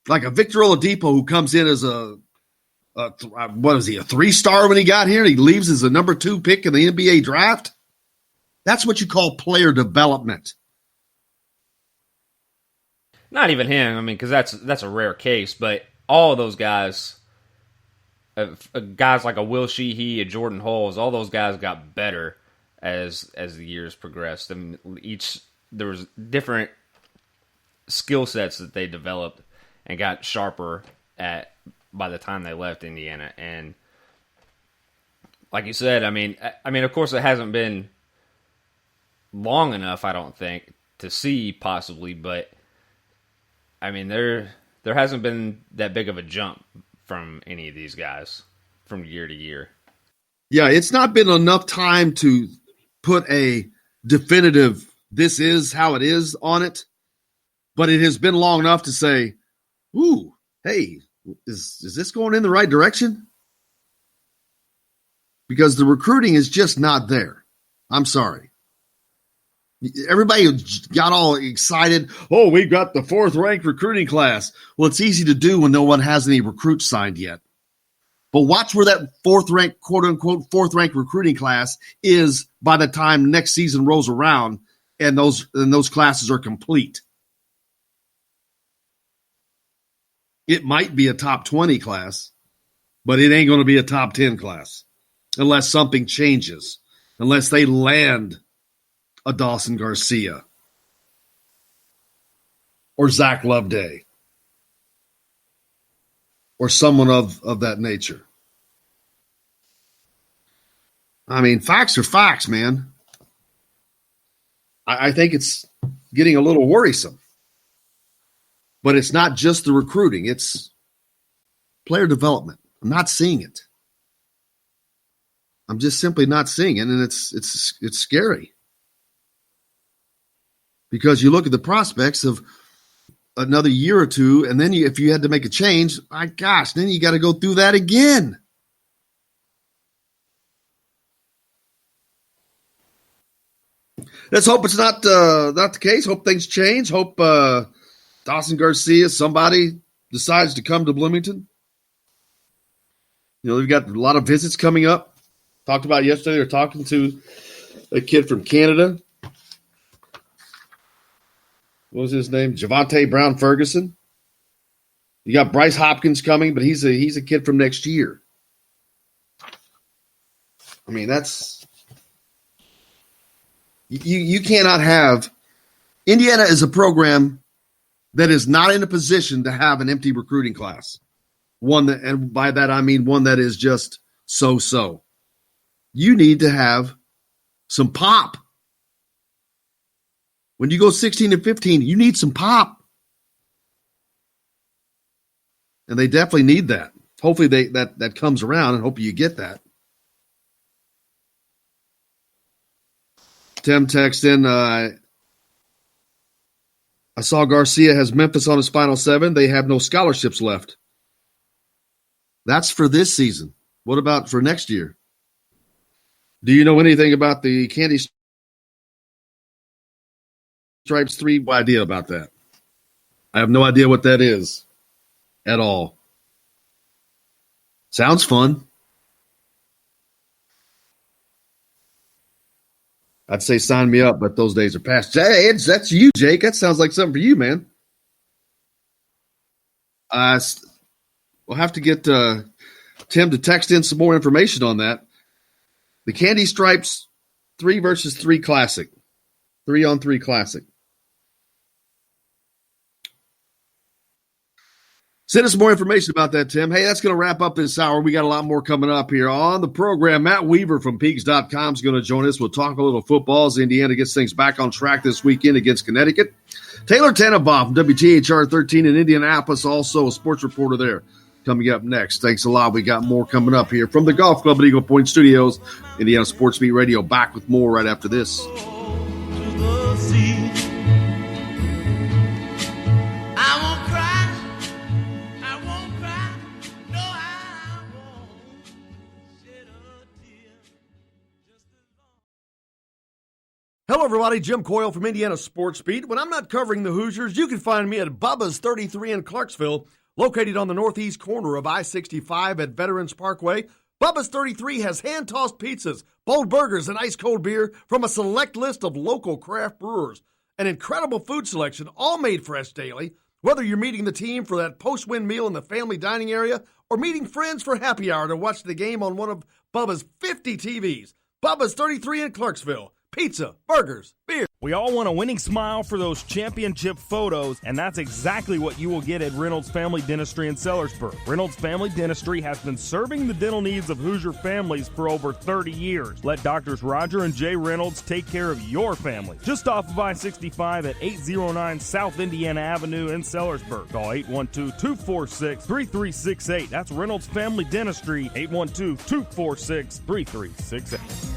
Like a Victor Oladipo who comes in as a 3-star when he got here? He leaves as a number 2 pick in the NBA draft. That's what you call player development. Not even him. I mean, because that's a rare case. But all of those guys, guys like a Will Sheehy, a Jordan Hulls, all those guys got better as the years progressed. I mean, there was different skill sets that they developed and got sharper by the time they left Indiana. And like you said, I mean, of course, it hasn't been long enough, I don't think, to see possibly, but I mean, there hasn't been that big of a jump from any of these guys from year to year. Yeah, it's not been enough time to put a definitive "this is how it is" on it, but it has been long enough to say, "Ooh, hey, is this going in the right direction?" Because the recruiting is just not there. I'm sorry. Everybody got all excited. Oh, we've got the 4th-ranked recruiting class. Well, it's easy to do when no one has any recruits signed yet. But watch where that 4th-ranked, quote-unquote, 4th-ranked recruiting class is by the time next season rolls around and those classes are complete. It might be a top 20 class, but it ain't going to be a top 10 class unless something changes, unless they land a Dawson Garcia or Zach Loveday or someone of that nature. I mean, facts are facts, man. I think it's getting a little worrisome. But it's not just the recruiting. It's player development. I'm not seeing it. I'm just simply not seeing it, and it's scary. Because you look at the prospects of another year or two, and then if you had to make a change, my gosh, then you got to go through that again. Let's hope it's not the case. Hope things change. Hope Dawson Garcia, somebody decides to come to Bloomington. You know, they've got a lot of visits coming up. Talked about yesterday, they're talking to a kid from Canada. What was his name? Javante Brown Ferguson. You got Bryce Hopkins coming, but he's a kid from next year. I mean, that's you cannot have. Indiana is a program that is not in a position to have an empty recruiting class. One that, and by that I mean one that is just so. You need to have some pop. When you go 16-15, you need some pop. And they definitely need that. Hopefully that comes around, and hopefully you get that. Tim texts in, saw Garcia has Memphis on his final 7. They have no scholarships left. That's for this season. What about for next year? Do you know anything about the Candy Stripes 3? No idea about that. I have no idea what that is at all. Sounds fun. I'd say sign me up, but those days are past. Hey, that's you, Jake. That sounds like something for you, man. We'll have to get Tim to text in some more information on that. The Candy Stripes 3 versus 3 Classic. 3-on-3 Classic. Send us more information about that, Tim. Hey, that's going to wrap up this hour. We got a lot more coming up here on the program. Matt Weaver from Peaks.com is going to join us. We'll talk a little football as Indiana gets things back on track this weekend against Connecticut. Taylor Tannenbaum from WTHR 13 in Indianapolis, also a sports reporter there, coming up next. Thanks a lot. We got more coming up here from the Golf Club at Eagle Point Studios. Indiana Sports Beat Radio, back with more right after this. Hello, everybody. Jim Coyle from Indiana Sports Beat. When I'm not covering the Hoosiers, you can find me at Bubba's 33 in Clarksville, located on the northeast corner of I-65 at Veterans Parkway. Bubba's 33 has hand-tossed pizzas, bold burgers, and ice-cold beer from a select list of local craft brewers. An incredible food selection, all made fresh daily. Whether you're meeting the team for that post-win meal in the family dining area or meeting friends for happy hour to watch the game on one of Bubba's 50 TVs. Bubba's 33 in Clarksville. Pizza, burgers, beer. We all want a winning smile for those championship photos, and that's exactly what you will get at Reynolds Family Dentistry in Sellersburg. Reynolds Family Dentistry has been serving the dental needs of Hoosier families for over 30 years. Let Doctors Roger and Jay Reynolds take care of your family. Just off of I-65 at 809 South Indiana Avenue in Sellersburg. Call 812-246-3368. That's Reynolds Family Dentistry, 812-246-3368.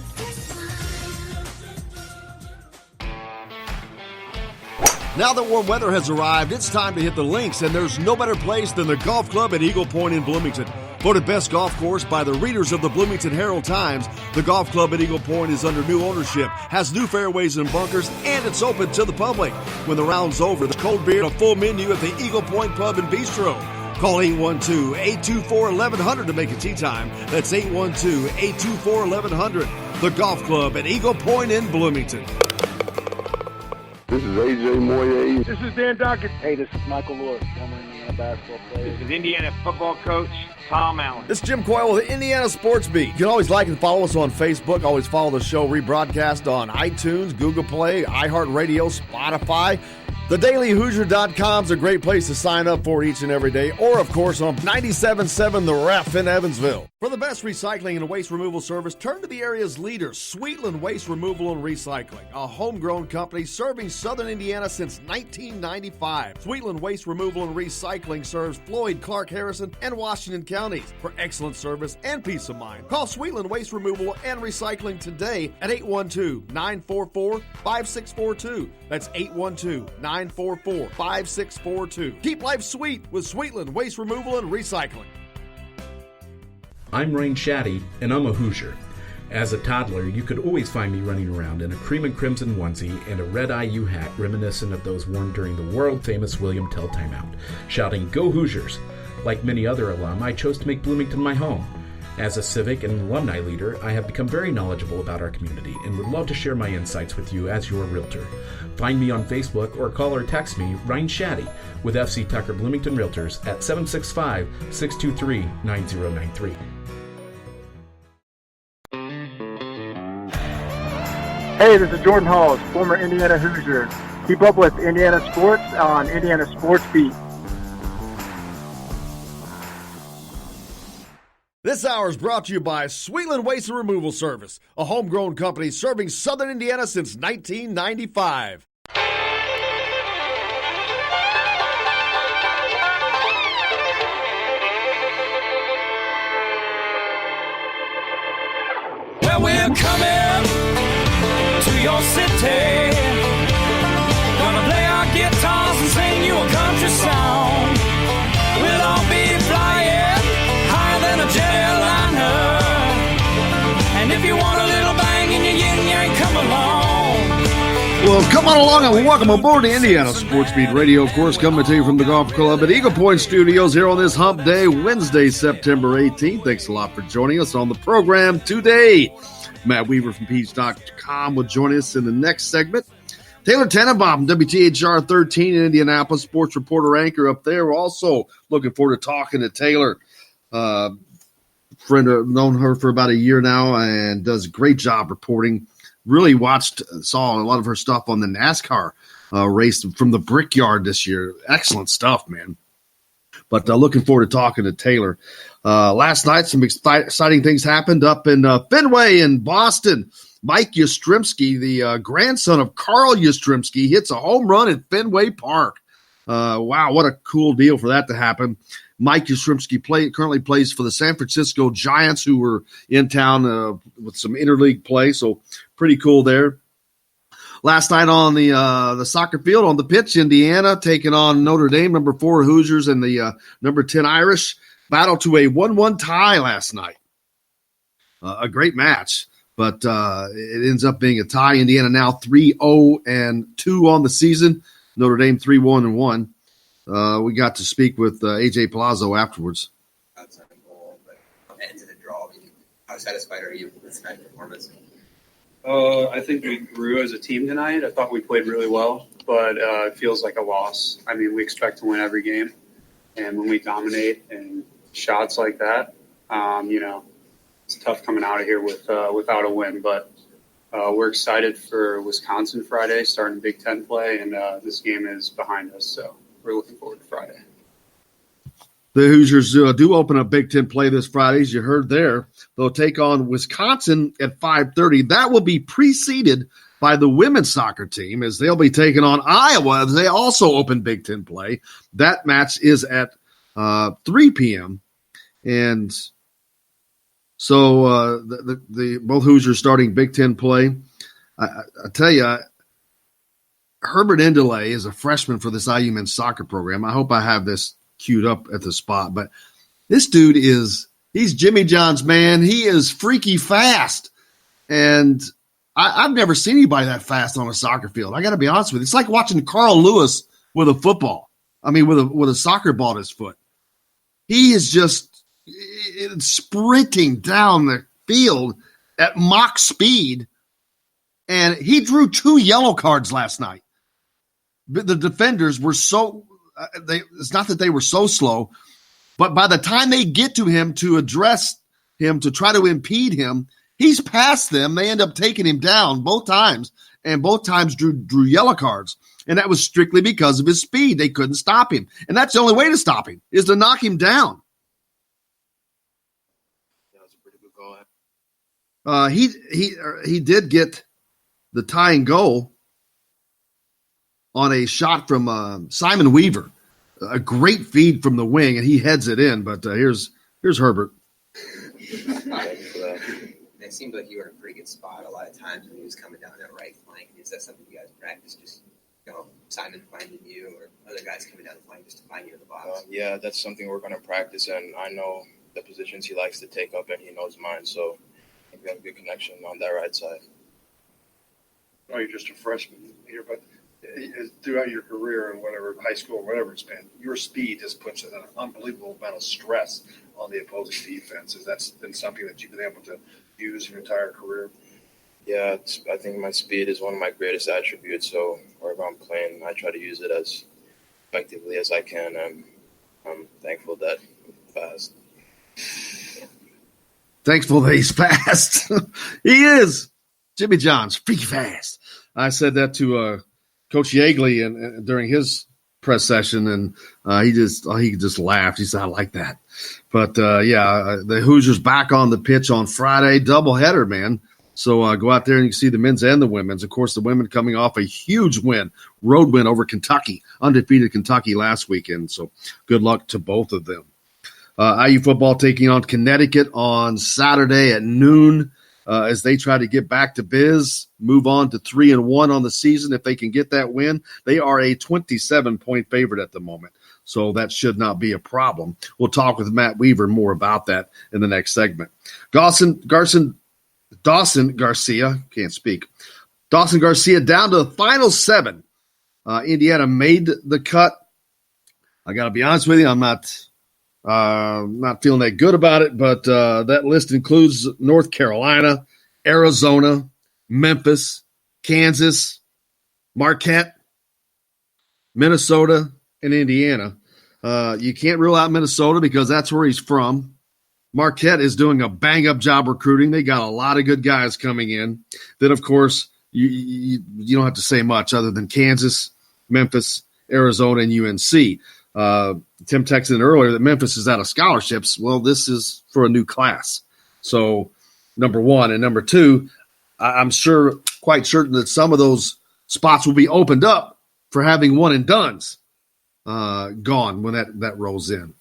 Now that warm weather has arrived, it's time to hit the links, and there's no better place than the golf club at Eagle Point in Bloomington. Voted best golf course by the readers of the Bloomington Herald-Times, the golf club at Eagle Point is under new ownership, has new fairways and bunkers, and it's open to the public. When the round's over, there's cold beer and a full menu at the Eagle Point Pub and Bistro. Call 812-824-1100 to make a tee time. That's 812-824-1100. The golf club at Eagle Point in Bloomington. This is AJ Moye. This is Dan Dockett. Hey, this is Michael Lewis, former Indiana basketball player. This is Indiana football coach Tom Allen. This is Jim Coyle with the Indiana Sports Beat. You can always like and follow us on Facebook. Always follow the show rebroadcast on iTunes, Google Play, iHeartRadio, Spotify. TheDailyHoosier.com is a great place to sign up for each and every day. Or, of course, on 97.7 The Ref in Evansville. For the best recycling and waste removal service, turn to the area's leader, Sweetland Waste Removal and Recycling, a homegrown company serving southern Indiana since 1995. Sweetland Waste Removal and Recycling serves Floyd, Clark, Harrison, and Washington counties. For excellent service and peace of mind, call Sweetland Waste Removal and Recycling today at 812-944-5642. That's 812-944-5642. Keep life sweet with Sweetland Waste Removal and Recycling. I'm Rain Shaddy, and I'm a Hoosier. As a toddler, you could always find me running around in a cream and crimson onesie and a red IU hat reminiscent of those worn during the world-famous William Tell timeout, shouting, "Go Hoosiers!" Like many other alum, I chose to make Bloomington my home. As a civic and alumni leader, I have become very knowledgeable about our community and would love to share my insights with you as your realtor. Find me on Facebook or call or text me, Ryan Shaddy, with FC Tucker Bloomington Realtors at 765-623-9093. Hey, this is Jordan Halls, former Indiana Hoosier. Keep up with Indiana sports on Indiana Sports Beat. This hour is brought to you by Sweetland Waste and Removal Service, a homegrown company serving southern Indiana since 1995. Well, we're coming to your city. Gonna play our guitars Well, come on along and welcome aboard to Indiana Sports Beat Radio, of course, coming to you from the Golf Club at Eagle Point Studios here on this Hump Day, Wednesday, September 18th. Thanks a lot for joining us on the program today. Matt Weaver from Peach.com will join us in the next segment. Taylor Tenenbaum, WTHR 13 in Indianapolis, sports reporter anchor up there. We're also looking forward to talking to Taylor. Friend, known her for about a year now and does a great job reporting. Really saw a lot of her stuff on the NASCAR race from the Brickyard this year. Excellent stuff, man. But looking forward to talking to Taylor. Last night, some exciting things happened up in Fenway in Boston. Mike Yastrzemski, the grandson of Carl Yastrzemski, hits a home run at Fenway Park. Wow, what a cool deal for that to happen. Mike Yastrzemski currently plays for the San Francisco Giants, who were in town with some interleague play, so pretty cool there. Last night on the soccer field, on the pitch, Indiana taking on Notre Dame, number 4 Hoosiers, and the number 10 Irish. Battle to a 1-1 tie last night. A great match, but it ends up being a tie. Indiana now 3-0-2 on the season. Notre Dame 3-1-1. We got to speak with A.J. Palazzo afterwards. Outside goal, but ends in a draw. How satisfied are you with tonight's performance? I think we grew as a team tonight. I thought we played really well, but it feels like a loss. I mean, we expect to win every game, and when we dominate and shots like that, it's tough coming out of here without a win. But we're excited for Wisconsin Friday, starting Big Ten play, and this game is behind us, so we're looking forward to Friday. The Hoosiers do open up Big Ten play this Friday, as you heard there. They'll take on Wisconsin at 5:30. That will be preceded by the women's soccer team, as they'll be taking on Iowa. They also open Big Ten play. That match is at 3 p.m. And so the both Hoosiers starting Big Ten play. I tell you, Herbert Endeley is a freshman for this IU men's soccer program. I hope I have this queued up at the spot, but this dude he's Jimmy John's man. He is freaky fast. And I've never seen anybody that fast on a soccer field. I got to be honest with you. It's like watching Carl Lewis with a football. I mean, with a soccer ball at his foot. He is just sprinting down the field at Mach speed. And he drew 2 yellow cards last night. The defenders were it's not that they were so slow, but by the time they get to him to address him, to try to impede him, he's past them. They end up taking him down both times, and both times drew yellow cards. And that was strictly because of his speed. They couldn't stop him. And that's the only way to stop him, is to knock him down. That was a pretty good goal. He did get the tying goal on a shot from Simon Weaver, a great feed from the wing, and he heads it in. But here's Herbert. It seemed like you were in a pretty good spot a lot of times when he was coming down that right flank. Is that something you guys practice? Just Simon finding you, or other guys coming down the flank just to find you in the box? Yeah, that's something we're going to practice, and I know the positions he likes to take up, and he knows mine. So I think we have a good connection on that right side. Oh, you're just a freshman here, but throughout your career and whatever, high school, whatever it's been, your speed just puts an unbelievable amount of stress on the opposing defense. Has that been something that you've been able to use your entire career? Yeah, I think my speed is one of my greatest attributes. So wherever I'm playing, I try to use it as effectively as I can. And I'm thankful that I'm fast. Thankful that he's fast. He is. Jimmy John's freaky fast. I said that to Coach Yeagley and during his press session, and he just laughed. He said, "I like that." But the Hoosiers back on the pitch on Friday, doubleheader, man. So go out there and you can see the men's and the women's. Of course, the women coming off a huge road win over Kentucky, undefeated Kentucky last weekend. So good luck to both of them. IU football taking on Connecticut on Saturday at noon. As they try to get back to biz, move on to 3-1 on the season. If they can get that win, they are a 27-point favorite at the moment. So that should not be a problem. We'll talk with Matt Weaver more about that in the next segment. Dawson Garcia, can't speak, Dawson Garcia down to the final 7. Indiana made the cut. I got to be honest with you, I'm not feeling that good about it, but that list includes North Carolina, Arizona, Memphis, Kansas, Marquette, Minnesota, and Indiana. You can't rule out Minnesota because that's where he's from. Marquette is doing a bang-up job recruiting. They got a lot of good guys coming in. Then, of course, you don't have to say much other than Kansas, Memphis, Arizona, and UNC. Tim texted in earlier that Memphis is out of scholarships. Well, this is for a new class. So, number one. And number two, I'm quite certain that some of those spots will be opened up for having one-and-dones gone when that rolls in.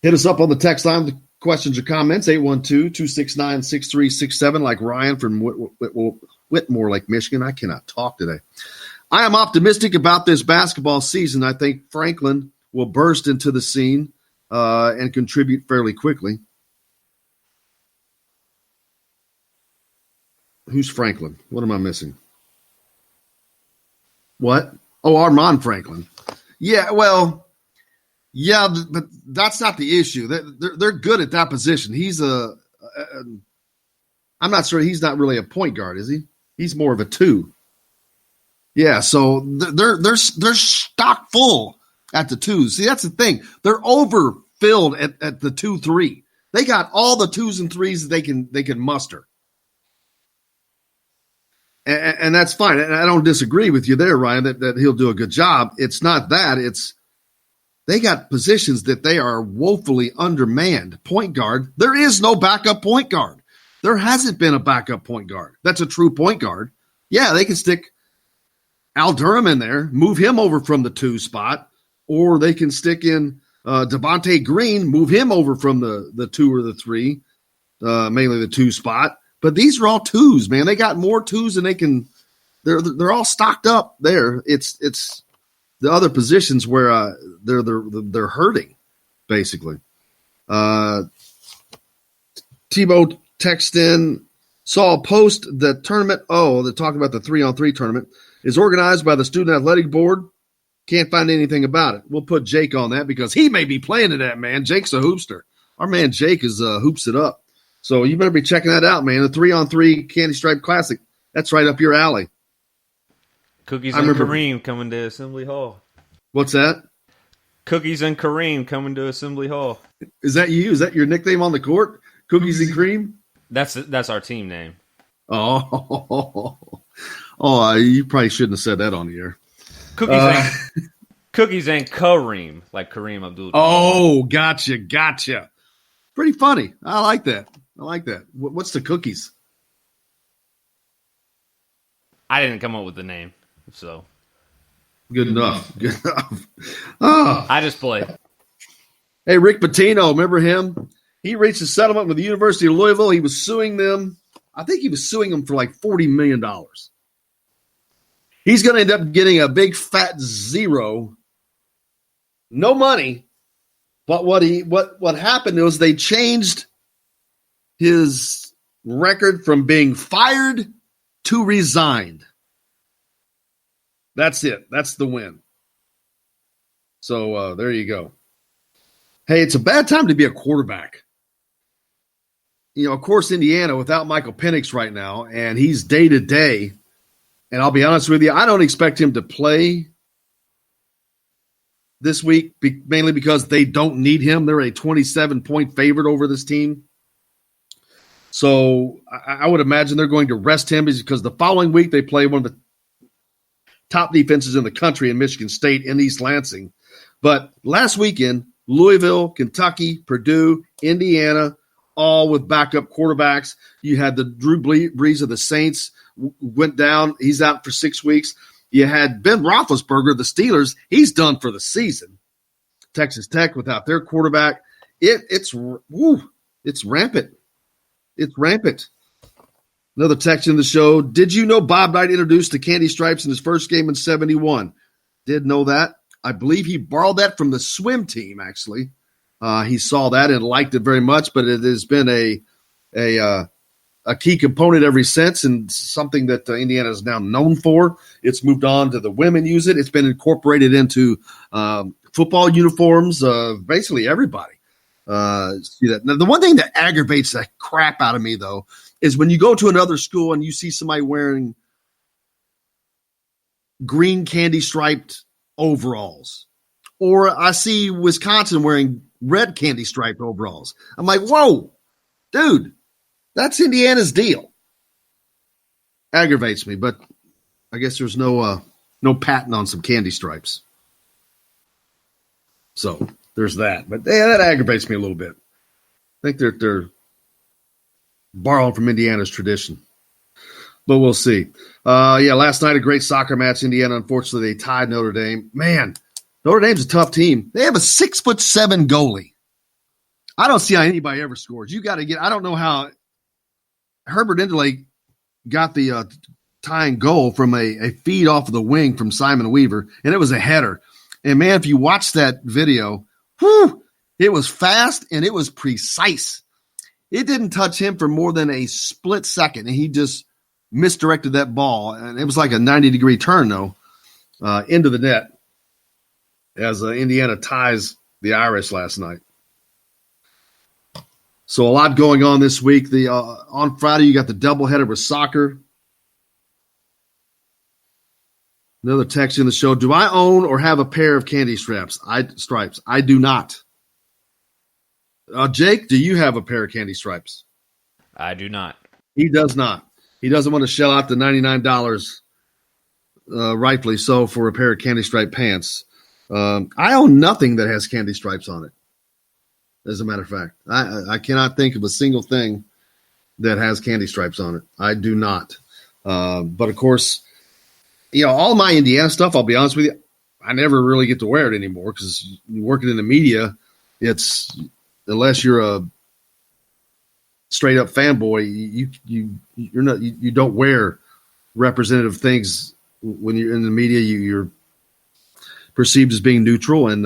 Hit us up on the text line with questions or comments, 812-269-6367, like Ryan from Whitmore, Lake Michigan. I cannot talk today. I am optimistic about this basketball season. I think Franklin will burst into the scene and contribute fairly quickly. Who's Franklin? What am I missing? What? Oh, Armand Franklin. Yeah, well, yeah, but that's not the issue. They're good at that position. He's I'm not sure. He's not really a point guard, is he? He's more of a 2. Yeah, so they're stock full at the 2s. See, that's the thing. They're overfilled at the 2-3. They got all the 2s and 3s that they can muster. And that's fine. And I don't disagree with you there, Ryan, that he'll do a good job. It's not that. It's they got positions that they are woefully undermanned. Point guard, there is no backup point guard. There hasn't been a backup point guard. That's a true point guard. Yeah, they can stick Al Durham in there, move him over from the 2 spot, or they can stick in Devontae Green, move him over from the 2 or the 3, mainly the 2 spot. But these are all 2s, man. They got more 2s than they can. They're all stocked up there. It's the other positions where they're hurting, basically. Tebow text in, saw a post that tournament. Oh, they're talking about the 3-on-3 tournament is organized by the student athletic board. Can't find anything about it. We'll put Jake on that because he may be playing in that, man. Jake's a hoopster. Our man Jake is hoops it up. So you better be checking that out, man. The 3-on-3 Candy Stripe Classic. That's right up your alley. Cookies and Kareem coming to Assembly Hall. What's that? Cookies and Kareem coming to Assembly Hall. Is that you? Is that your nickname on the court? Cookies and Cream? That's our team name. Oh, you probably shouldn't have said that on the air. Cookies and Kareem, like Kareem Abdul. Oh, gotcha. Pretty funny. I like that. What's the cookies? I didn't come up with the name, so. Good enough. Oh. I just play. Hey, Rick Pitino, remember him? He reached a settlement with the University of Louisville. He was suing them. I think he was suing them for like $40 million. He's going to end up getting a big fat zero. No money. But what happened was they changed his record from being fired to resigned. That's it. That's the win. So there you go. Hey, it's a bad time to be a quarterback. You know, of course, Indiana without Michael Penix right now, and he's day-to-day. And I'll be honest with you, I don't expect him to play this week, mainly because they don't need him. They're a 27-point favorite over this team. So I would imagine they're going to rest him because the following week they play one of the top defenses in the country in Michigan State in East Lansing. But last weekend, Louisville, Kentucky, Purdue, Indiana, all with backup quarterbacks. You had the Drew Brees of the Saints went down. He's out for 6 weeks. You had Ben Roethlisberger, the Steelers. He's done for the season. Texas Tech without their quarterback. It's rampant. It's rampant. Another text in the show. Did you know Bob Knight introduced the Candy Stripes in his first game in 71? Did know that. I believe he borrowed that from the swim team, actually. He saw that and liked it very much, but it has been a a key component ever since, and something that Indiana is now known for. It's moved on to the women use it. It's been incorporated into football uniforms, basically everybody. See that. Now, the one thing that aggravates the crap out of me, though, is when you go to another school and you see somebody wearing green candy-striped overalls. Or I see Wisconsin wearing red candy-striped overalls. I'm like, whoa, dude. That's Indiana's deal. Aggravates me, but I guess there's no patent on some candy stripes. So there's that. But yeah, that aggravates me a little bit. I think they're borrowing from Indiana's tradition. But we'll see. Last night a great soccer match. Indiana, unfortunately, they tied Notre Dame. Man, Notre Dame's a tough team. They have a 6'7" goalie. I don't see how anybody ever scores. You got to get. I don't know how Herbert Endeley got the tying goal from a feed off of the wing from Simon Weaver, and it was a header. And, man, if you watch that video, it was fast and it was precise. It didn't touch him for more than a split second, and he just misdirected that ball. And it was like a 90-degree turn, though, into the net as Indiana ties the Irish last night. So a lot going on this week. On Friday, you got the doubleheader with soccer. Another text in the show. Do I own or have a pair of candy stripes? I do not. Jake, do you have a pair of candy stripes? I do not. He does not. He doesn't want to shell out the $99, rightfully so, for a pair of candy stripe pants. I own nothing that has candy stripes on it. As a matter of fact, I cannot think of a single thing that has candy stripes on it. I do not. But, of course, all my Indiana stuff, I'll be honest with you, I never really get to wear it anymore because working in the media, it's unless you're a straight-up fanboy, you don't wear representative things when you're in the media. You're perceived as being neutral, and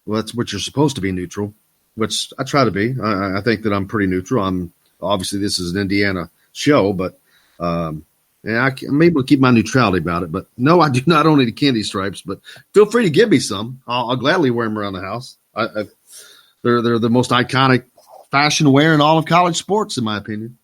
that's what you're supposed to be, neutral. Which I try to be. I think that I'm pretty neutral. Obviously this is an Indiana show, but I'm able to keep my neutrality about it. But no, I do not own any candy stripes. But feel free to give me some. I'll gladly wear them around the house. They're the most iconic fashion wear in all of college sports, in my opinion.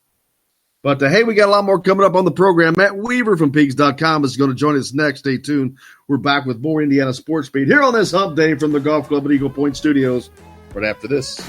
But hey, we got a lot more coming up on the program. Matt Weaver from Pigs.com is going to join us next. Stay tuned. We're back with more Indiana Sports Beat here on this hump day from the Golf Club at Eagle Point Studios. Right after this.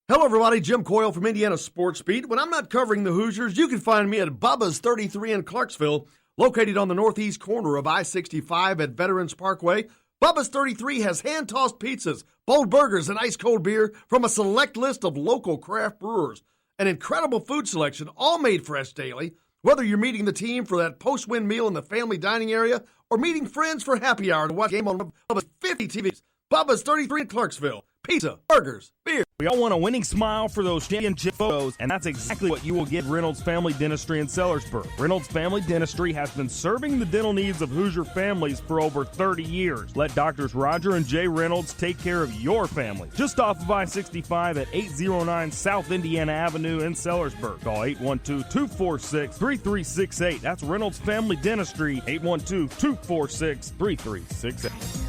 Hello, everybody. Jim Coyle from Indiana Sports Beat. When I'm not covering the Hoosiers, you can find me at Bubba's 33 in Clarksville, located on the northeast corner of I-65 at Veterans Parkway. Bubba's 33 has hand-tossed pizzas, bold burgers, and ice-cold beer from a select list of local craft brewers. An incredible food selection, all made fresh daily. Whether you're meeting the team for that post-win meal in the family dining area or meeting friends for happy hour to watch a game on Bubba's 50 TVs. Bubba's 33 in Clarksville. Pizza, burgers, beer. We all want a winning smile for those championship photos, and that's exactly what you will get at Reynolds Family Dentistry in Sellersburg. Reynolds Family Dentistry has been serving the dental needs of Hoosier families for over 30 years. Let Doctors Roger and Jay Reynolds take care of your family. Just off of I-65 at 809 South Indiana Avenue in Sellersburg. Call 812-246-3368. That's Reynolds Family Dentistry, 812-246-3368.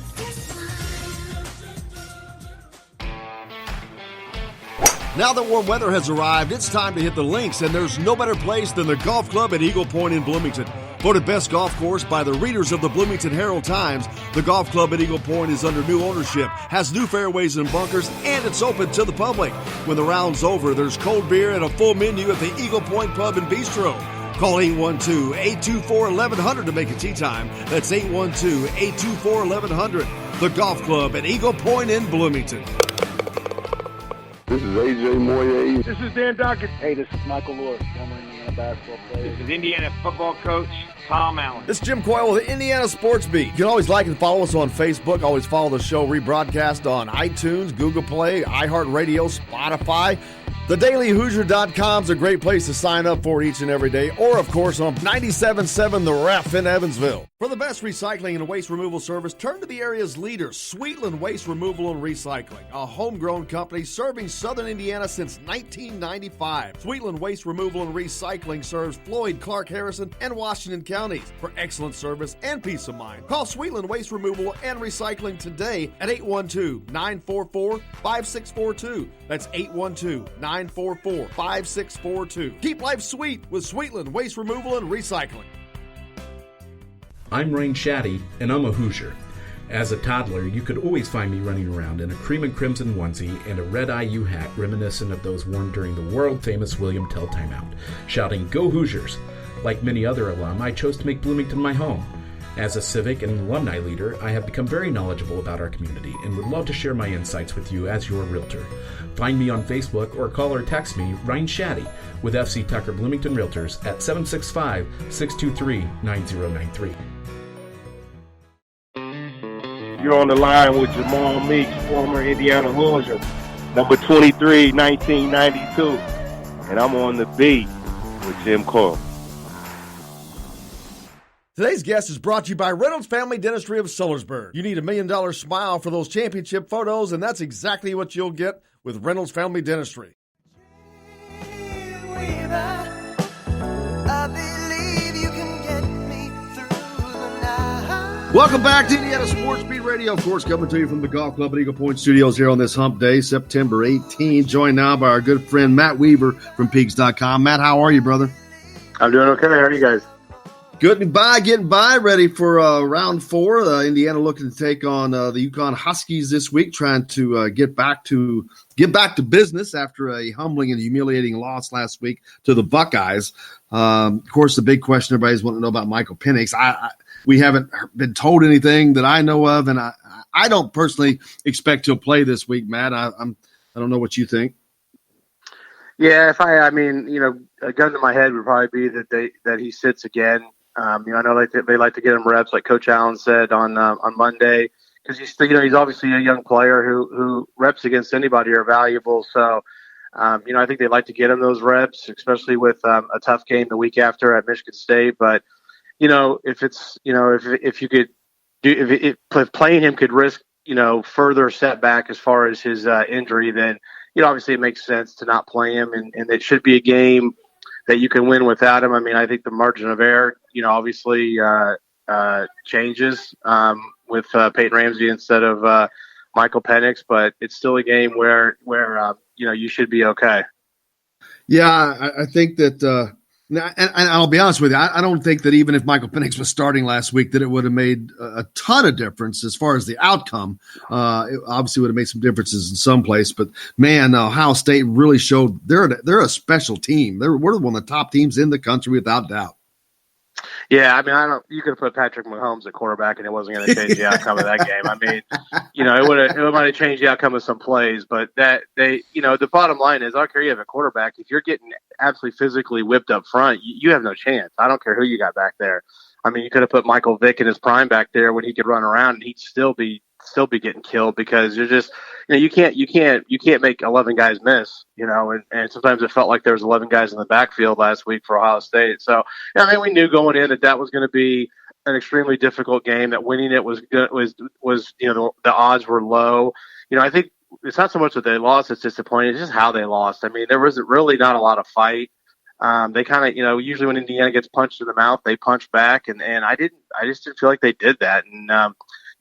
Now that warm weather has arrived, it's time to hit the links, and there's no better place than the golf club at Eagle Point in Bloomington. Voted best golf course by the readers of the Bloomington Herald-Times, the golf club at Eagle Point is under new ownership, has new fairways and bunkers, and it's open to the public. When the round's over, there's cold beer and a full menu at the Eagle Point Pub and Bistro. Call 812-824-1100 to make a tee time. That's 812-824-1100. The golf club at Eagle Point in Bloomington. This is AJ Moye. This is Dan Dockett. Hey, this is Michael Lord, former Indiana basketball player. This is Indiana football coach Tom Allen. This is Jim Coyle with the Indiana Sports Beat. You can always like and follow us on Facebook. Always follow the show rebroadcast on iTunes, Google Play, iHeartRadio, Spotify. TheDailyHoosier.com is a great place to sign up for each and every day, or, of course, on 97.7 The Ref in Evansville. For the best recycling and waste removal service, turn to the area's leader, Sweetland Waste Removal and Recycling, a homegrown company serving southern Indiana since 1995. Sweetland Waste Removal and Recycling serves Floyd, Clark, Harrison, and Washington counties. For excellent service and peace of mind, call Sweetland Waste Removal and Recycling today at 812-944-5642. That's 812-944-5642. Keep life sweet with Sweetland Waste Removal and Recycling. I'm Rain Shaddy, and I'm a Hoosier. As a toddler, you could always find me running around in a cream and crimson onesie and a red IU hat reminiscent of those worn during the world-famous William Tell timeout, shouting, "Go Hoosiers!" Like many other alum, I chose to make Bloomington my home. As a civic and alumni leader, I have become very knowledgeable about our community and would love to share my insights with you as your realtor. Find me on Facebook or call or text me, Ryan Shaddy, with FC Tucker Bloomington Realtors at 765-623-9093. You're on the line with Jamal Meeks, former Indiana Hoosier, number 23, 1992. And I'm on the beat with Jim Coyle. Today's guest is brought to you by Reynolds Family Dentistry of Sellersburg. You need $1 million smile for those championship photos, and that's exactly what you'll get with Reynolds Family Dentistry. Welcome back to Indiana Sports Beat Radio, of course, coming to you from the Golf Club at Eagle Point Studios here on this hump day, September 18th. Joined now by our good friend Matt Weaver from Pigs.com. Matt, how are you, brother? I'm doing okay. How are you guys? Getting by, ready for round 4. Indiana looking to take on the UConn Huskies this week, trying to get back to business after a humbling and humiliating loss last week to the Buckeyes. Of course, the big question everybody's wanting to know about Michael Penix. We haven't been told anything that I know of, and I don't personally expect he'll play this week, Matt. I don't know what you think. Yeah, a gun to my head would probably be that he sits again. I know they like to get him reps, like Coach Allen said on Monday, because he's obviously a young player who reps against anybody are valuable. So, I think they like to get him those reps, especially with a tough game the week after at Michigan State. But if playing him could risk further setback as far as his injury, then obviously it makes sense to not play him, and it should be a game that you can win without him. I mean, I think the margin of error, obviously changes with Peyton Ramsey instead of Michael Penix, but it's still a game where you should be okay. Yeah, I think that and I'll be honest with you, I don't think that even if Michael Penix was starting last week that it would have made a ton of difference as far as the outcome. It obviously would have made some differences in some place, but man, Ohio State really showed they're a special team. We're one of the top teams in the country without doubt. Yeah, I mean, you could have put Patrick Mahomes at quarterback, and it wasn't going to change the outcome of that game. I mean, it might have changed the outcome of some plays, but the bottom line is, I don't care you have a quarterback. If you're getting absolutely physically whipped up front, you have no chance. I don't care who you got back there. I mean, you could have put Michael Vick in his prime back there when he could run around, and he'd still be getting killed because you're just, you can't make 11 guys miss, and sometimes it felt like there was 11 guys in the backfield last week for Ohio State. So, we knew going in that was going to be an extremely difficult game, that winning it was the odds were low. I think it's not so much that they lost, it's disappointing. It's just how they lost. I mean, there was really not a lot of fight. They kind of, usually when Indiana gets punched in the mouth, they punch back, and I just didn't feel like they did that. And,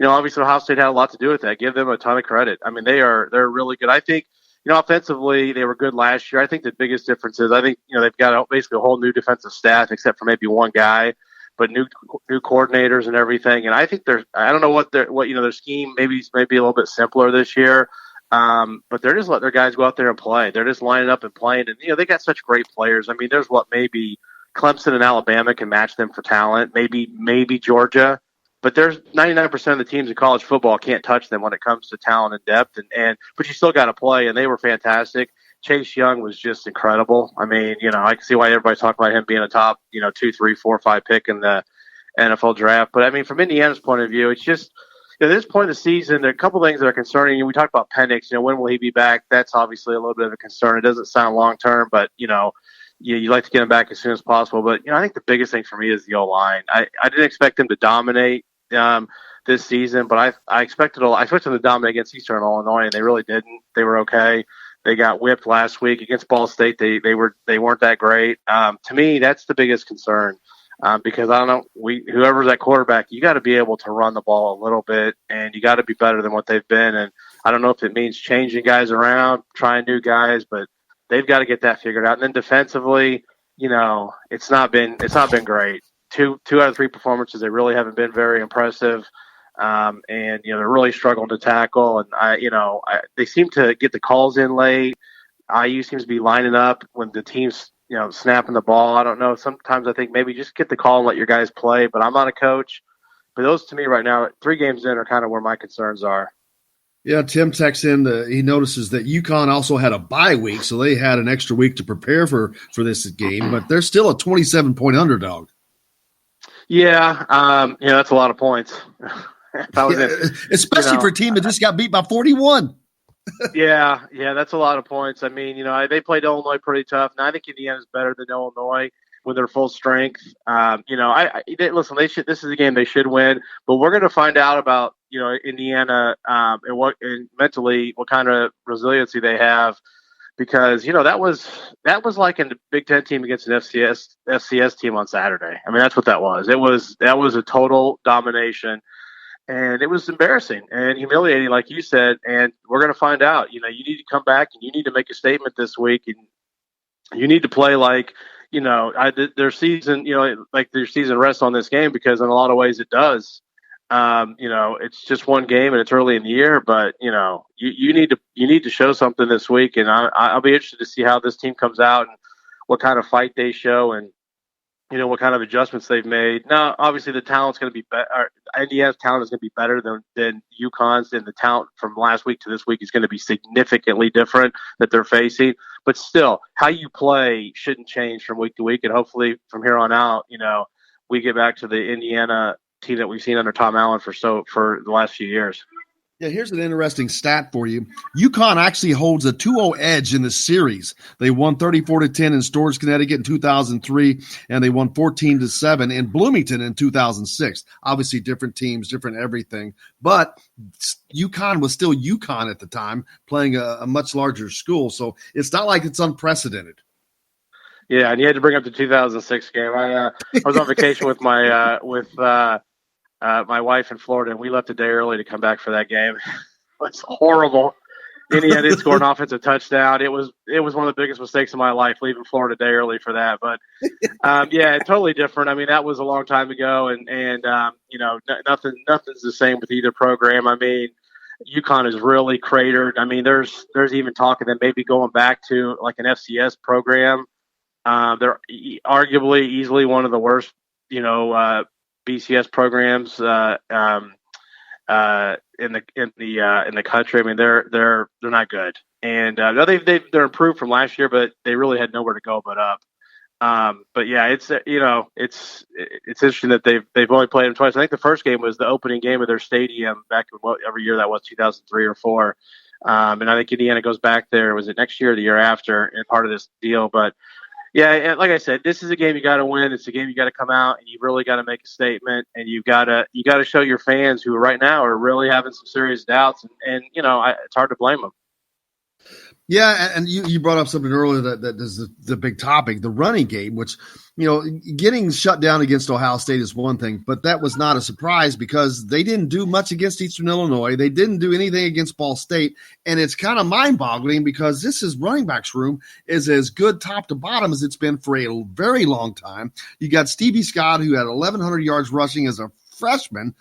obviously Ohio State had a lot to do with that. Give them a ton of credit. I mean, they're really good. I think, offensively, they were good last year. I think the biggest difference is they've got basically a whole new defensive staff except for maybe one guy, but new coordinators and everything. And I think I don't know what their scheme maybe a little bit simpler this year. But they're just letting their guys go out there and play. They're just lining up and playing. And, they got such great players. I mean, there's maybe Clemson and Alabama can match them for talent, maybe Georgia. But there's 99% of the teams in college football can't touch them when it comes to talent and depth. But you still got to play, and they were fantastic. Chase Young was just incredible. I mean, I can see why everybody's talking about him being a top, 2, 3, 4, 5 pick in the NFL draft. But I mean, from Indiana's point of view, it's just, At this point in the season, there are a couple things that are concerning. We talked about Penix. When will he be back? That's obviously a little bit of a concern. It doesn't sound long term, but you like to get him back as soon as possible. But I think the biggest thing for me is the O-line. I didn't expect him to dominate this season, but I expected them to dominate against Eastern Illinois, and they really didn't. They were okay. They got whipped last week against Ball State. They weren't that great. To me, that's the biggest concern. Because I don't know, whoever's at quarterback, you got to be able to run the ball a little bit, and you got to be better than what they've been. And I don't know if it means changing guys around, trying new guys, but they've got to get that figured out. And then defensively, it's not been great. Two out of three performances, they really haven't been very impressive. And they're really struggling to tackle. And they seem to get the calls in late. IU seems to be lining up when the team's snapping the ball. I don't know. Sometimes I think maybe just get the call and let your guys play, but I'm not a coach. But those to me right now, 3 games in, are kind of where my concerns are. Yeah, Tim texts in, he notices that UConn also had a bye week, so they had an extra week to prepare for this game, but they're still a 27-point underdog. Yeah, that's a lot of points. Especially for a team that just got beat by 41. Yeah, that's a lot of points. I mean, they played Illinois pretty tough, and I think Indiana's better than Illinois with their full strength. Listen, this is a game they should win, but we're going to find out about Indiana and mentally what kind of resiliency they have, because that was like a Big Ten team against an FCS team on Saturday. I mean, that's what that was. That was a total domination. And it was embarrassing and humiliating, like you said. And we're going to find out. You need to come back and you need to make a statement this week, and you need to play like their season. Like their season rests on this game, because in a lot of ways it does. It's just one game and it's early in the year, but you need to show something this week. And I'll be interested to see how this team comes out and what kind of fight they show, and what kind of adjustments they've made. Now, obviously, the talent's going to be better. Indiana's talent is going to be better than UConn's, and the talent from last week to this week is going to be significantly different that they're facing. But still, how you play shouldn't change from week to week, and hopefully from here on out, we get back to the Indiana team that we've seen under Tom Allen for the last few years. Yeah, here's an interesting stat for you. UConn actually holds a 2-0 edge in the series. They won 34-10 in Storrs, Connecticut in 2003, and they won 14-7 in Bloomington in 2006. Obviously, different teams, different everything. But UConn was still UConn at the time, playing a much larger school. So it's not like it's unprecedented. Yeah, and you had to bring up the 2006 game. I was on vacation with my my wife in Florida, and we left a day early to come back for that game. It was horrible. Indiana didn't score an offensive touchdown. It was one of the biggest mistakes of my life, leaving Florida a day early for that. But totally different. I mean, that was a long time ago, and nothing's the same with either program. I mean, UConn is really cratered. I mean, there's even talk of them maybe going back to like an FCS program. They're arguably easily one of the worst, BCS programs in the country. I mean, they're not good, and they're improved from last year, but they really had nowhere to go but up. But yeah, it's interesting that they've only played them twice. I think the first game was the opening game of their stadium back in whatever year that was, 2003 or 4. And I think Indiana goes back there. Was it next year or the year after? And part of this deal, but. Yeah, like I said, this is a game you got to win. It's a game you got to come out, and you really got to make a statement, and you got to show your fans who right now are really having some serious doubts, and it's hard to blame them. Yeah, and you brought up something earlier that is the big topic, the running game, which, getting shut down against Ohio State is one thing, but that was not a surprise because they didn't do much against Eastern Illinois. They didn't do anything against Ball State, and it's kind of mind-boggling because this running backs room is as good top to bottom as it's been for a very long time. You got Stevie Scott, who had 1,100 yards rushing as a freshman.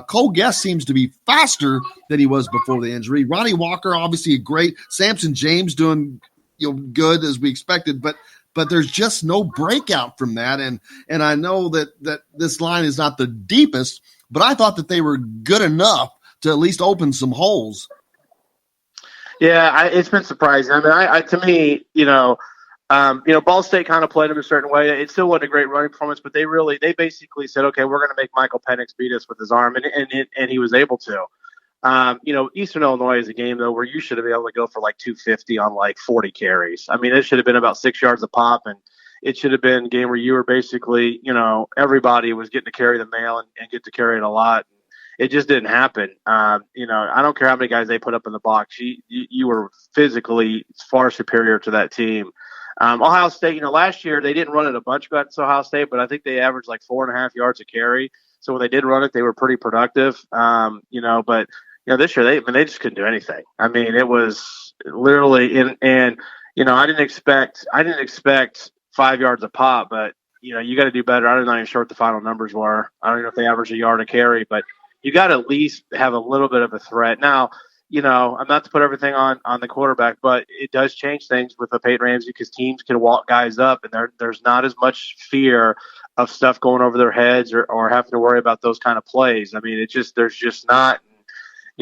Cole Guest seems to be faster than he was before the injury. Ronnie Walker, obviously a great. Samson James doing good as we expected, but there's just no breakout from that. And I know that this line is not the deepest, but I thought that they were good enough to at least open some holes. Yeah, it's been surprising. I mean, to me, Ball State kind of played them a certain way. It still wasn't a great running performance, but they basically said, okay, we're going to make Michael Penix beat us with his arm, and he was able to. Eastern Illinois is a game, though, where you should have been able to go for like 250 on like 40 carries. I mean, it should have been about 6 yards a pop, and it should have been a game where you were basically, everybody was getting to carry the mail and get to carry it a lot. It just didn't happen. I don't care how many guys they put up in the box. You were physically far superior to that team. Ohio State, last year they didn't run it a bunch against Ohio State, but I think they averaged like 4.5 yards a carry. So when they did run it, they were pretty productive. But this year they just couldn't do anything. I mean, it was literally I didn't expect 5 yards a pop, but you got to do better. I don't know even sure what the final numbers were. I don't know if they averaged a yard a carry, but you got to at least have a little bit of a threat. Now, I'm not to put everything on the quarterback, but it does change things with the Peyton Ramsey because teams can walk guys up, and there's not as much fear of stuff going over their heads or having to worry about those kind of plays. I mean, there's just not.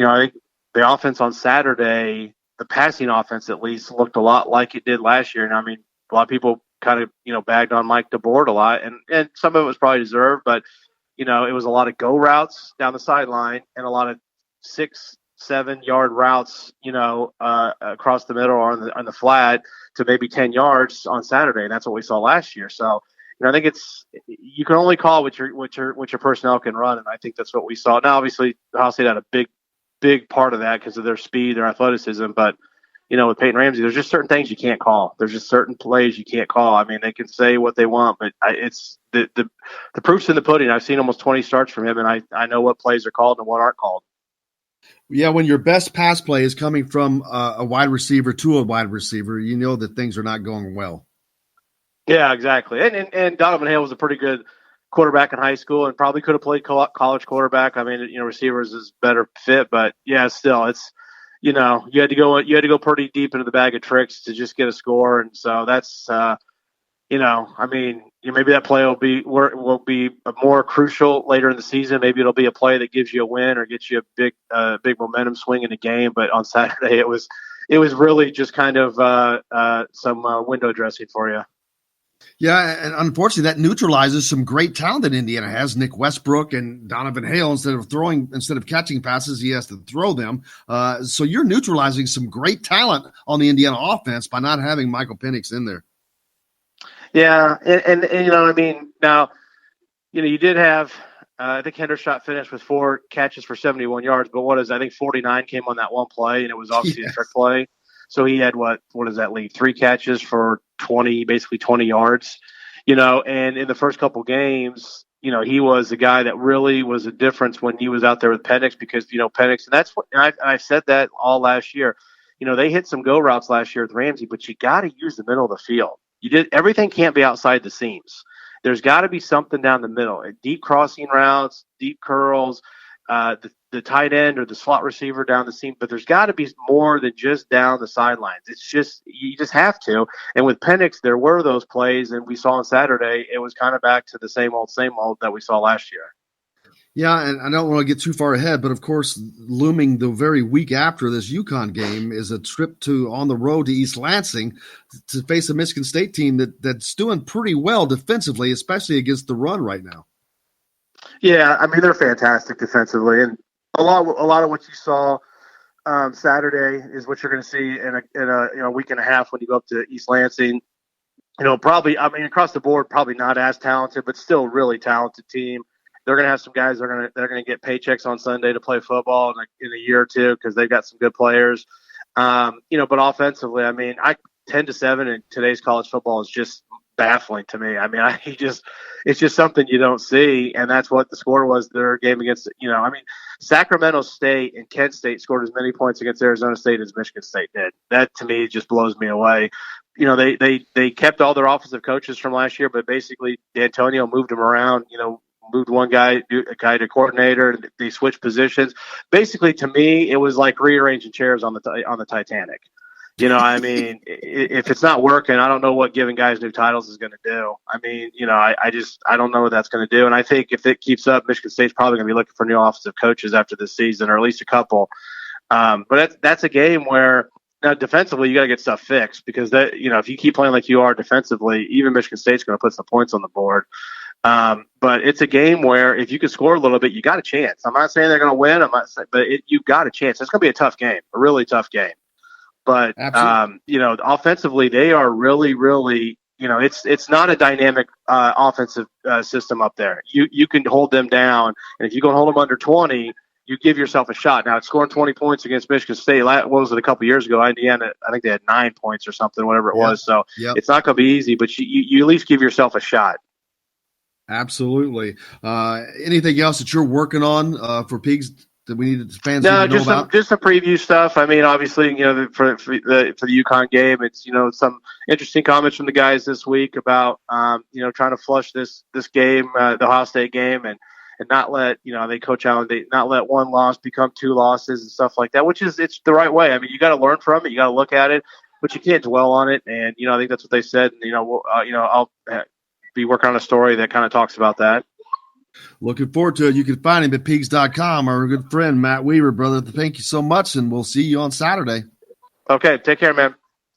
I think the offense on Saturday, the passing offense at least, looked a lot like it did last year. And I mean, a lot of people kind of bagged on Mike DeBoard a lot, and some of it was probably deserved, but it was a lot of go routes down the sideline and a lot of 6-7 yard routes, across the middle or on the flat to maybe 10 yards on Saturday. And that's what we saw last year. So, I think you can only call what your personnel can run. And I think that's what we saw. Now, obviously, Ohio State had a big part of that because of their speed, their athleticism. But, with Peyton Ramsey, there's just certain things you can't call. There's just certain plays you can't call. I mean, they can say what they want, but it's the proof's in the pudding. I've seen almost 20 starts from him, and I know what plays are called and what aren't called. Yeah, when your best pass play is coming from a wide receiver to a wide receiver, you know that things are not going well. Yeah, exactly. And Donovan Hale was a pretty good quarterback in high school and probably could have played college quarterback. I mean, receivers is better fit, but yeah, still it's, you had to go pretty deep into the bag of tricks to just get a score. And so that's, maybe that play will be more crucial later in the season. Maybe it'll be a play that gives you a win or gets you a big momentum swing in the game. But on Saturday, it was really just kind of some window dressing for you. Yeah, and unfortunately, that neutralizes some great talent that Indiana has. Nick Westbrook and Donovan Hale, instead of catching passes, he has to throw them. So you're neutralizing some great talent on the Indiana offense by not having Michael Penix in there. Yeah, and now, you did have, I think Hendershot finished with 4 catches for 71 yards, but I think 49 came on that one play, and it was obviously a trick play. So he had what does that leave? 3 catches for 20 yards, and in the first couple games, he was the guy that really was a difference when he was out there with Penix because, Penix, and that's what I said that all last year. They hit some go routes last year with Ramsey, but you got to use the middle of the field. Everything can't be outside the seams. There's got to be something down the middle, deep crossing routes, deep curls, the tight end or the slot receiver down the seam. But there's got to be more than just down the sidelines. You just have to. And with Penix, there were those plays, and we saw on Saturday, it was kind of back to the same old that we saw last year. Yeah, and I don't want to get too far ahead, but of course, looming the very week after this UConn game is a trip on the road to East Lansing to face a Michigan State team that's doing pretty well defensively, especially against the run right now. Yeah, I mean, they're fantastic defensively, and a lot of what you saw Saturday is what you're going to see in a week and a half when you go up to East Lansing. Probably, across the board, probably not as talented, but still really talented team. They're going to have some guys that are going to get paychecks on Sunday to play football in a year or two because they've got some good players. But offensively, 10-7 in today's college football is just baffling to me. It's just something you don't see, and that's what the score was. Their game against, Sacramento State and Kent State scored as many points against Arizona State as Michigan State did. That to me just blows me away. They kept all their offensive coaches from last year, but basically D'Antonio moved them around. Moved one guy to coordinator. They switched positions. Basically, to me, it was like rearranging chairs on the Titanic. If it's not working, I don't know what giving guys new titles is going to do. I don't know what that's going to do. And I think if it keeps up, Michigan State's probably going to be looking for new offensive coaches after this season, or at least a couple. But that's a game where Now, defensively, you got to get stuff fixed because if you keep playing like you are defensively, even Michigan State's going to put some points on the board. But it's a game where if you can score a little bit, you got a chance. I'm not saying they're going to win. You've got a chance. It's going to be a tough game, a really tough game. But offensively, they are really, really. It's not a dynamic offensive system up there. You can hold them down, and if you can hold them under 20. You give yourself a shot. Now, it's scoring 20 points against Michigan State. What was it, a couple years ago? Indiana, I think they had 9 points or something, whatever it was. So It's not going to be easy, but you at least give yourself a shot. Absolutely. Anything else that you're working on for Pigs that we need fans to know about? Just some preview stuff. I mean, obviously, for the UConn game, it's some interesting comments from the guys this week about trying to flush this game, the Ohio State game, and not let, they coach Allen, not let one loss become 2 losses and stuff like that, which is, it's the right way. I mean, you got to learn from it. You got to look at it, but you can't dwell on it. And, I think that's what they said. And, I'll be working on a story that kind of talks about that. Looking forward to it. You can find him at pigs.com. Our good friend, Matt Weaver, brother. Thank you so much. And we'll see you on Saturday. Okay. Take care, man.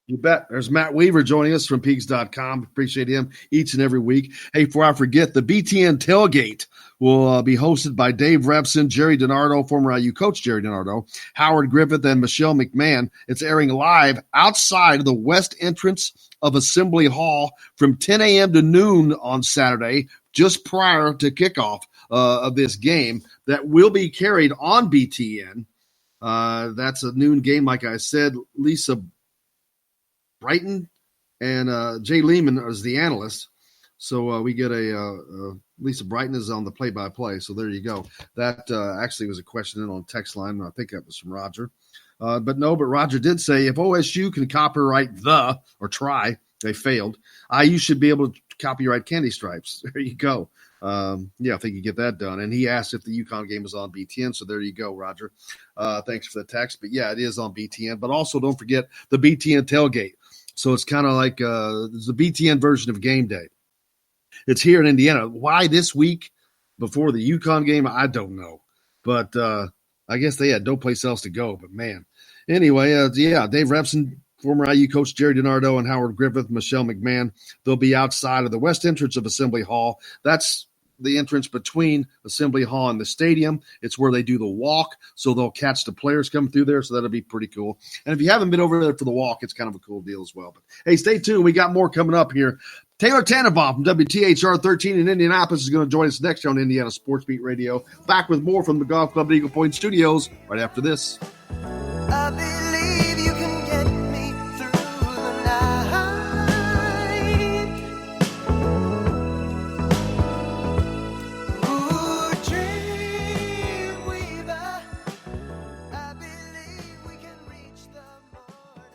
You bet. There's Matt Weaver joining us from pigs.com. Appreciate him each and every week. Hey, before I forget, the BTN tailgate will be hosted by Dave Repson, Jerry DiNardo, former IU coach Jerry DiNardo, Howard Griffith, and Michelle McMahon. It's airing live outside of the west entrance of Assembly Hall from 10 a.m. to noon on Saturday, just prior to kickoff of this game that will be carried on BTN. That's a noon game, like I said. Lisa Brighton and Jay Lehman is the analyst. So we get Lisa Brighton is on the play-by-play. So there you go. That actually was a question in on text line. I think that was from Roger. But Roger did say if OSU can copyright try, they failed. IU should be able to copyright Candy Stripes. There you go. I think you get that done. And he asked if the UConn game is on BTN. So there you go, Roger. Thanks for the text. But yeah, it is on BTN. But also don't forget the BTN tailgate. So it's kind of like it's the BTN version of game day. It's here in Indiana. Why this week before the UConn game? I don't know. But I guess they had no place else to go. But, man. Anyway, Dave Repson, former IU coach Jerry DiNardo, and Howard Griffith, Michelle McMahon, they'll be outside of the west entrance of Assembly Hall. That's the entrance between Assembly Hall and the stadium. It's where they do the walk, so they'll catch the players coming through there, so that'll be pretty cool. And if you haven't been over there for the walk, it's kind of a cool deal as well. But, hey, stay tuned. We got more coming up here. Taylor Tannenbaum from WTHR 13 in Indianapolis is going to join us next on Indiana Sports Beat Radio. Back with more from the Golf Club at Eagle Point Studios right after this. I believe you can get me through the night. Ooh, dream weaver. I believe we can reach the morning light.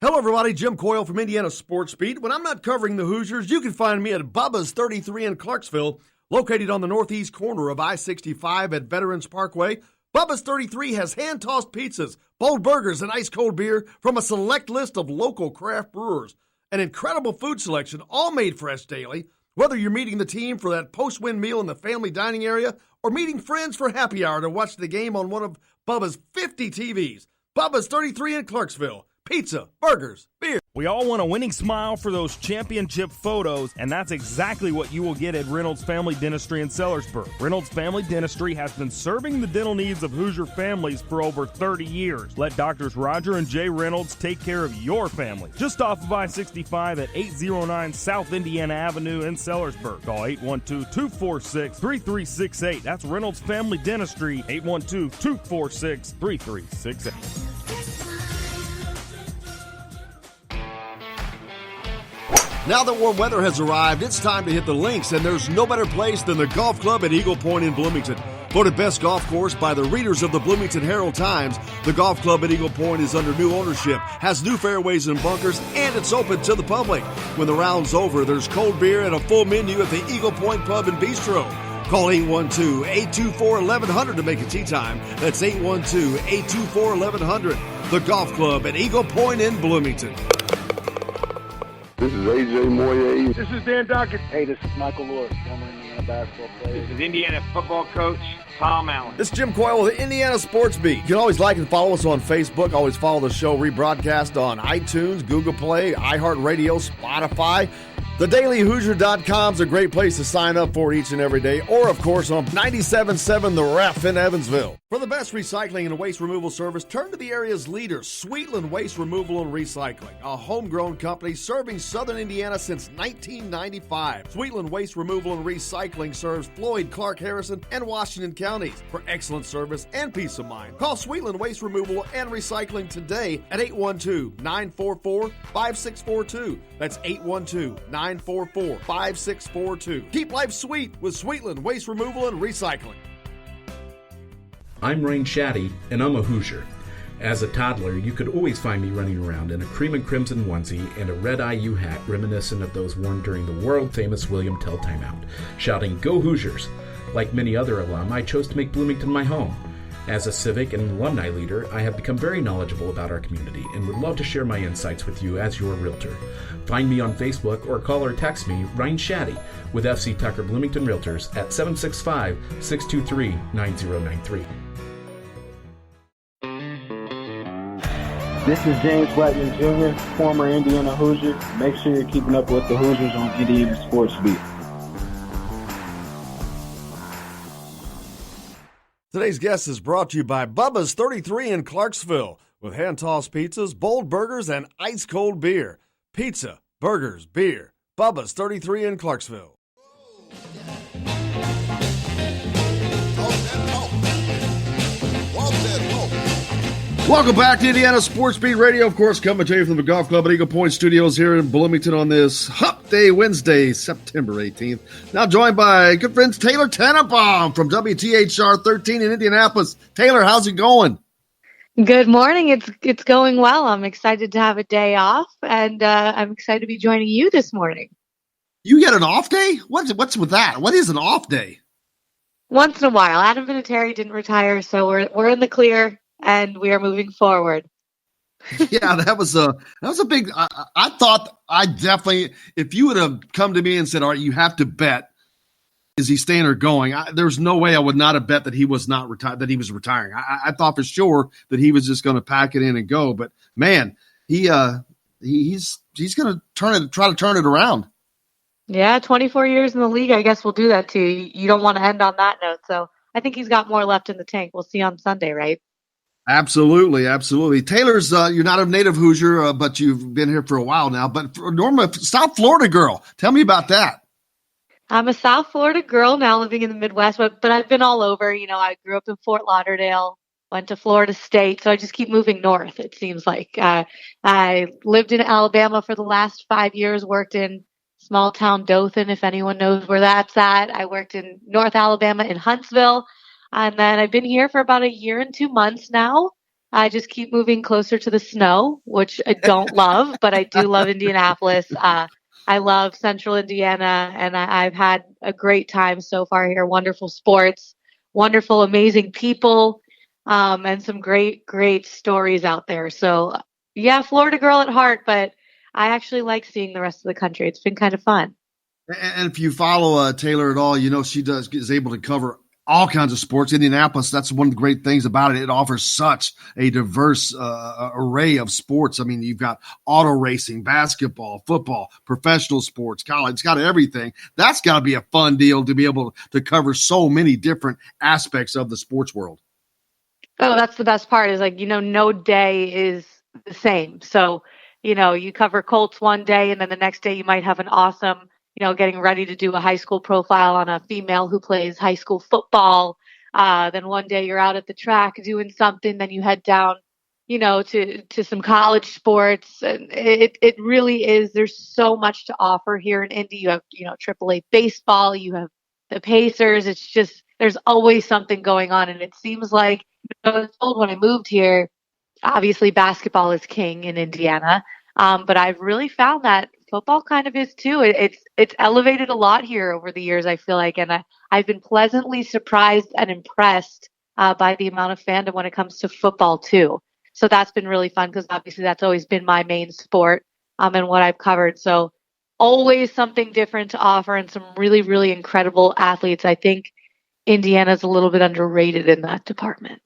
Hello, everybody. Jim Coyle from Indiana Sports Beat. When I'm not covering the Hoosiers, you can find me at Bubba's 33 in Clarksville, located on the northeast corner of I-65 at Veterans Parkway. Bubba's 33 has hand-tossed pizzas, bold burgers, and ice-cold beer from a select list of local craft brewers. An incredible food selection, all made fresh daily. Whether you're meeting the team for that post-win meal in the family dining area or meeting friends for happy hour to watch the game on one of Bubba's 50 TVs. Bubba's 33 in Clarksville. Pizza, burgers, beer. We all want a winning smile for those championship photos, and that's exactly what you will get at Reynolds Family Dentistry in Sellersburg. Reynolds Family Dentistry has been serving the dental needs of Hoosier families for over 30 years. Let Doctors Roger and Jay Reynolds take care of your family. Just off of I-65 at 809 South Indiana Avenue in Sellersburg. Call 812-246-3368. That's Reynolds Family Dentistry, 812-246-3368. Now that warm weather has arrived, it's time to hit the links, and there's no better place than the Golf Club at Eagle Point in Bloomington. Voted best golf course by the readers of the Bloomington Herald-Times, the Golf Club at Eagle Point is under new ownership, has new fairways and bunkers, and it's open to the public. When the round's over, there's cold beer and a full menu at the Eagle Point Pub and Bistro. Call 812-824-1100 to make a tee time. That's 812-824-1100. The Golf Club at Eagle Point in Bloomington. This is AJ Moye. This is Dan Dockett. Hey, this is Michael Lewis, former Indiana basketball player. This is Indiana football coach Tom Allen. This is Jim Coyle with the Indiana Sports Beat. You can always like and follow us on Facebook. Always follow the show rebroadcast on iTunes, Google Play, iHeartRadio, Spotify. TheDailyHoosier.com is a great place to sign up for each and every day, or, of course, on 97.7 The Ref in Evansville. For the best recycling and waste removal service, turn to the area's leader, Sweetland Waste Removal and Recycling, a homegrown company serving southern Indiana since 1995. Sweetland Waste Removal and Recycling serves Floyd, Clark, Harrison, and Washington counties. For excellent service and peace of mind, call Sweetland Waste Removal and Recycling today at 812-944-5642. That's 812-944-5642. Keep life sweet with Sweetland Waste Removal and Recycling. I'm Rain Shaddy, and I'm a Hoosier. As a toddler, you could always find me running around in a cream and crimson onesie and a red IU hat reminiscent of those worn during the world-famous William Tell timeout, shouting, "Go Hoosiers!" Like many other alum, I chose to make Bloomington my home. As a civic and alumni leader, I have become very knowledgeable about our community and would love to share my insights with you as your realtor. Find me on Facebook or call or text me, Ryan Shaddy, with FC Tucker Bloomington Realtors at 765-623-9093. This is James Blackman Jr., former Indiana Hoosier. Make sure you're keeping up with the Hoosiers on Indiana Sports Beat. Today's guest is brought to you by Bubba's 33 in Clarksville, with hand-tossed pizzas, bold burgers, and ice-cold beer. Pizza, burgers, beer. Bubba's 33 in Clarksville. Welcome back to Indiana Sports Beat Radio. Of course, coming to you from the Golf Club at Eagle Point Studios here in Bloomington on this Hump Day Wednesday, September 18th. Now joined by good friends Taylor Tannenbaum from WTHR 13 in Indianapolis. Taylor, how's it going? Good morning. It's going well. I'm excited to have a day off, and I'm excited to be joining you this morning. You get an off day? What's with that? What is an off day? Once in a while. Adam Vinatieri didn't retire, so we're in the clear. And we are moving forward. Yeah, that was a big. I thought I definitely, if you would have come to me and said, "All right, you have to bet, is he staying or going?" There's no way I would not have bet that he was not retired, that he was retiring. I thought for sure that he was just going to pack it in and go. But man, he's going to try to turn it around. Yeah, 24 years in the league. I guess we'll do that too. You don't want to end on that note. So I think he's got more left in the tank. We'll see on Sunday, right? Absolutely, absolutely. Taylor's, you're not a native Hoosier, but you've been here for a while now. But Norma, South Florida girl, tell me about that. I'm a South Florida girl now living in the Midwest, but I've been all over. You know, I grew up in Fort Lauderdale, went to Florida State, so I just keep moving north, it seems like. I lived in Alabama for the last 5 years, worked in small town Dothan, if anyone knows where that's at. I worked in North Alabama in Huntsville. And then I've been here for about a year and 2 months now. I just keep moving closer to the snow, which I don't love, but I do love Indianapolis. I love Central Indiana, and I've had a great time so far here. Wonderful sports, wonderful, amazing people, and some great, great stories out there. So, yeah, Florida girl at heart, but I actually like seeing the rest of the country. It's been kind of fun. And if you follow Taylor at all, you know she is able to cover all kinds of sports. Indianapolis, that's one of the great things about it. It offers such a diverse array of sports. I mean, you've got auto racing, basketball, football, professional sports, college. It's got everything. That's got to be a fun deal to be able to cover so many different aspects of the sports world. Oh, that's the best part is like, you know, no day is the same. So, you know, you cover Colts one day and then the next day you might have an awesome, you know, getting ready to do a high school profile on a female who plays high school football. Then one day you're out at the track doing something. Then you head down, you know, to some college sports. And it really is. There's so much to offer here in Indy. You have, you know, AAA baseball. You have the Pacers. It's just there's always something going on. And it seems like, you know, I was told when I moved here, obviously basketball is king in Indiana. But I've really found that football kind of is too. It's elevated a lot here over the years, I feel like, and I've been pleasantly surprised and impressed by the amount of fandom when it comes to football too. So that's been really fun because obviously that's always been my main sport. and what I've covered. So always something different to offer and some really, really incredible athletes. I think Indiana's a little bit underrated in that department.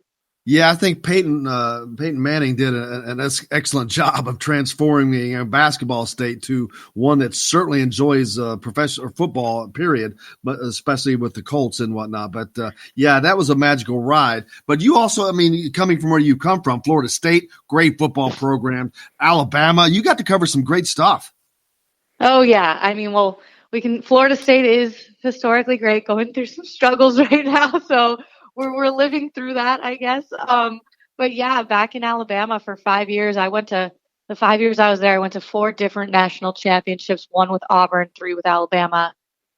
Yeah, I think Peyton Manning did an excellent job of transforming a basketball state to one that certainly enjoys professional football, period, but especially with the Colts and whatnot. But yeah, that was a magical ride. But you also, I mean, coming from where you come from, Florida State, great football program, Alabama, you got to cover some great stuff. Oh yeah, I mean, well, Florida State is historically great, going through some struggles right now, so we're living through that, I guess. But yeah, back in Alabama for 5 years, the 5 years I was there, I went to 4 different national championships, 1 with Auburn, 3 with Alabama,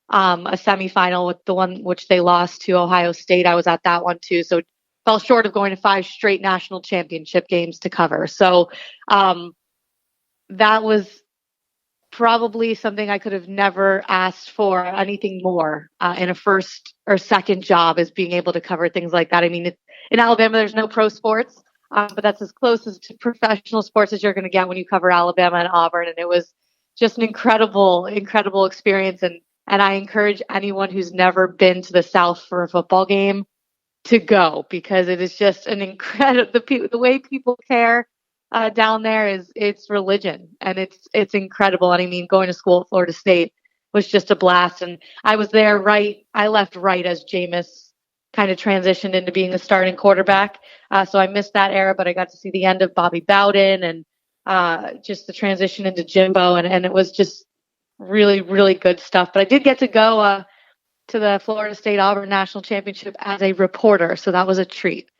a semifinal with the one which they lost to Ohio State. I was at that one too, so fell short of going to 5 straight national championship games to cover. So that was probably something I could have never asked for anything more in a first or second job, is being able to cover things like that. I mean, in Alabama, there's no pro sports, but that's as close as to professional sports as you're going to get when you cover Alabama and Auburn. And it was just an incredible, incredible experience. And I encourage anyone who's never been to the South for a football game to go, because it is just an incredible, the way people care down there it's religion, and it's incredible. And I mean, going to school at Florida State was just a blast. And I was there I left right as Jameis kind of transitioned into being the starting quarterback. So I missed that era, but I got to see the end of Bobby Bowden and just the transition into Jimbo. And it was just really, really good stuff. But I did get to go to the Florida State Auburn National Championship as a reporter. So that was a treat.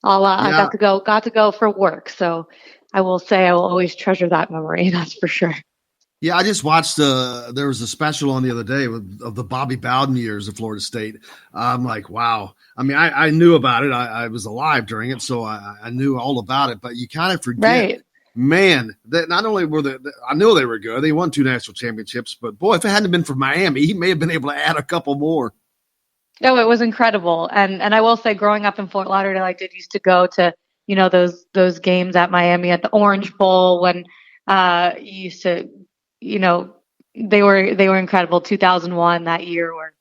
I got to go for work. So I will say I will always treasure that memory. That's for sure. Yeah, I just watched there was a special on the other day of the Bobby Bowden years of Florida State. I'm like, wow. I mean, I knew about it. I was alive during it, so I knew all about it. But you kind of forget, right, man, that not only were I know they were good. They won 2 national championships. But, boy, if it hadn't been for Miami, he may have been able to add a couple more. No, it was incredible. And I will say, growing up in Fort Lauderdale, I did used to go to, those games at Miami at the Orange Bowl when you used to, they were incredible. 2001, that year, where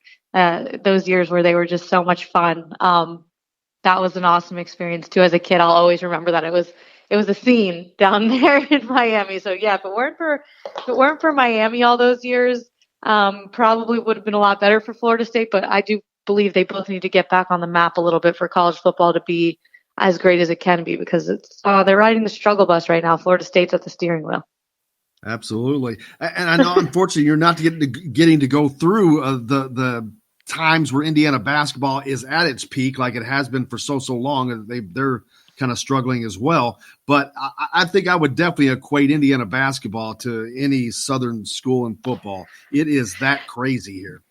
those years where they were just so much fun. That was an awesome experience too. As a kid, I'll always remember that it was a scene down there in Miami. So yeah, if it weren't for Miami all those years, probably would have been a lot better for Florida State. But I do believe they both need to get back on the map a little bit for college football to be as great as it can be, because they're riding the struggle bus right now. Florida State's at the steering wheel. Absolutely. And I know, unfortunately, you're not getting to go through the times where Indiana basketball is at its peak, like it has been for so long. They're kind of struggling as well. But I think I would definitely equate Indiana basketball to any Southern school in football. It is that crazy here.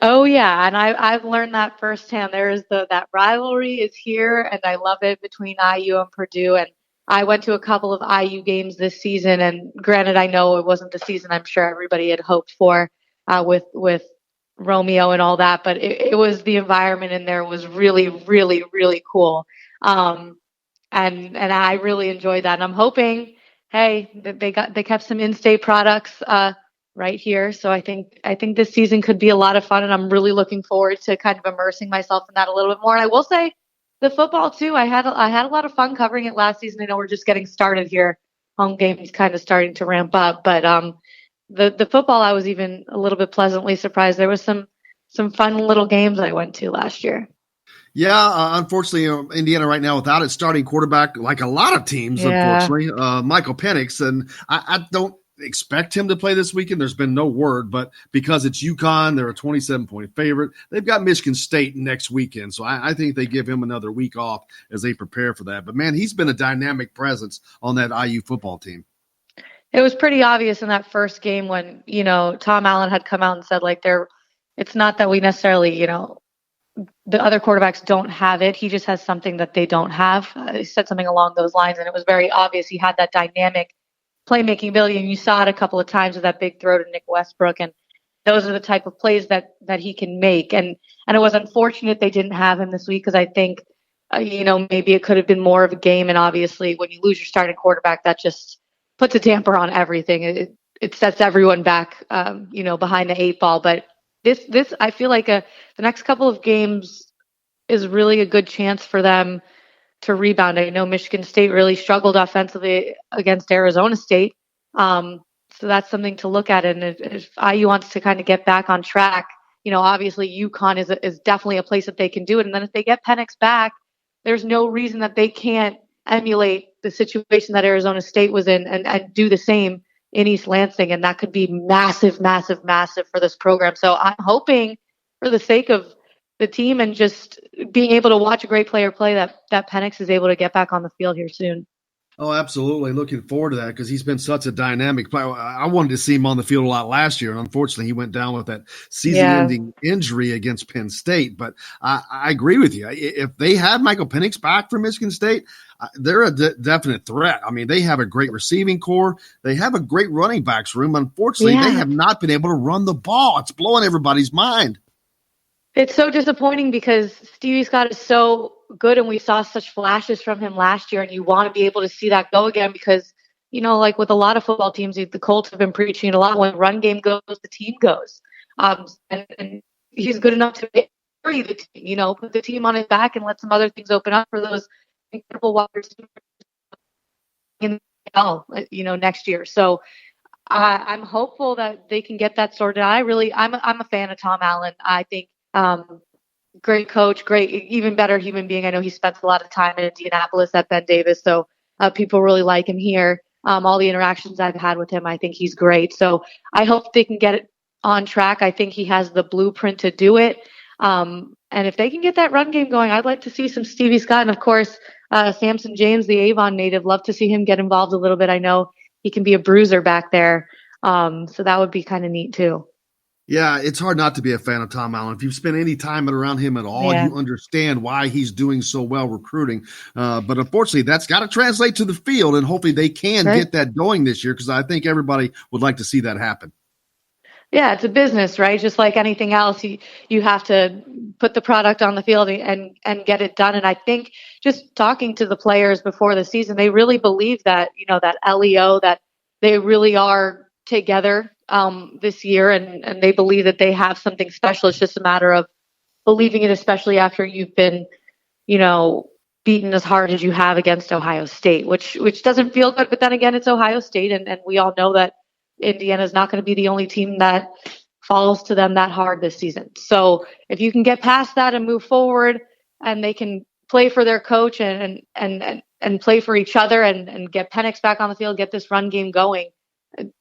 Oh yeah, and I've learned that firsthand. That rivalry is here, and I love it, between IU and Purdue. And I went to a couple of IU games this season, and granted, I know it wasn't the season I'm sure everybody had hoped for with Romeo and all that, but it was, the environment in there was really, really, really cool. And I really enjoyed that. And I'm hoping, hey, they kept some in-state products right here. So I think this season could be a lot of fun, and I'm really looking forward to kind of immersing myself in that a little bit more. And I will say, the football too, I had a lot of fun covering it last season. I know we're just getting started here. Home games kind of starting to ramp up, but the football, I was even a little bit pleasantly surprised. There was some fun little games I went to last year. Yeah, unfortunately, Indiana right now without its starting quarterback, like a lot of teams, unfortunately, Michael Penix, and I don't expect him to play this weekend. There's been no word, but because it's UConn, they're a 27-point favorite. They've got Michigan State next weekend, so I think they give him another week off as they prepare for that. But, man, he's been a dynamic presence on that IU football team. It was pretty obvious in that first game when, Tom Allen had come out and said, like, it's not that we necessarily, the other quarterbacks don't have it. He just has something that they don't have. He said something along those lines, and it was very obvious he had that dynamic playmaking ability, and you saw it a couple of times with that big throw to Nick Westbrook, and those are the type of plays that he can make. And it was unfortunate they didn't have him this week, because I think, maybe it could have been more of a game. And obviously, when you lose your starting quarterback, that puts a damper on everything. It sets everyone back, behind the 8 ball. But this I feel like the next couple of games is really a good chance for them to rebound. I know Michigan State really struggled offensively against Arizona State. So that's something to look at. And if IU wants to kind of get back on track, obviously UConn is definitely a place that they can do it. And then if they get Penix back, there's no reason that they can't emulate the situation that Arizona State was in and do the same in East Lansing. And that could be massive, massive, massive for this program. So I'm hoping, for the sake of the team and just being able to watch a great player play, that Penix is able to get back on the field here soon. Oh, absolutely. Looking forward to that because he's been such a dynamic player. I wanted to see him on the field a lot last year, and unfortunately he went down with that season-ending injury against Penn State. But I agree with you. If they have Michael Penix back from Michigan State, they're a definite threat. I mean, they have a great receiving core. They have a great running backs room. Unfortunately, they have not been able to run the ball. It's blowing everybody's mind. It's so disappointing because Stevie Scott is so good and we saw such flashes from him last year, and you want to be able to see that go again because, like with a lot of football teams, the Colts have been preaching it a lot. When run game goes, the team goes. And he's good enough to carry the team, put the team on his back and let some other things open up for those incredible wide receivers in the NFL, next year. So I'm hopeful that they can get that sorted out. I'm a fan of Tom Allen. I think great coach, great, even better human being. I know he spent a lot of time in Indianapolis at Ben Davis, so people really like him here. All the interactions I've had with him, I think he's great. So I hope they can get it on track. I think he has the blueprint to do it. And if they can get that run game going, I'd like to see some Stevie Scott. And of course, Samson James, the Avon native, love to see him get involved a little bit. I know he can be a bruiser back there. So that would be kind of neat too. Yeah, it's hard not to be a fan of Tom Allen. If you've spent any time around him at all, you understand why he's doing so well recruiting. But unfortunately, that's got to translate to the field, and hopefully they can get that going this year because I think everybody would like to see that happen. Yeah, it's a business, right? Just like anything else, you have to put the product on the field and get it done. And I think just talking to the players before the season, they really believe that, that LEO, that they really are together this year, and they believe that they have something special. It's just a matter of believing it, especially after you've been, beaten as hard as you have against Ohio State, which doesn't feel good. But then again, it's Ohio State, and we all know that Indiana is not going to be the only team that falls to them that hard this season. So if you can get past that and move forward, and they can play for their coach and play for each other and get Penix back on the field, get this run game going.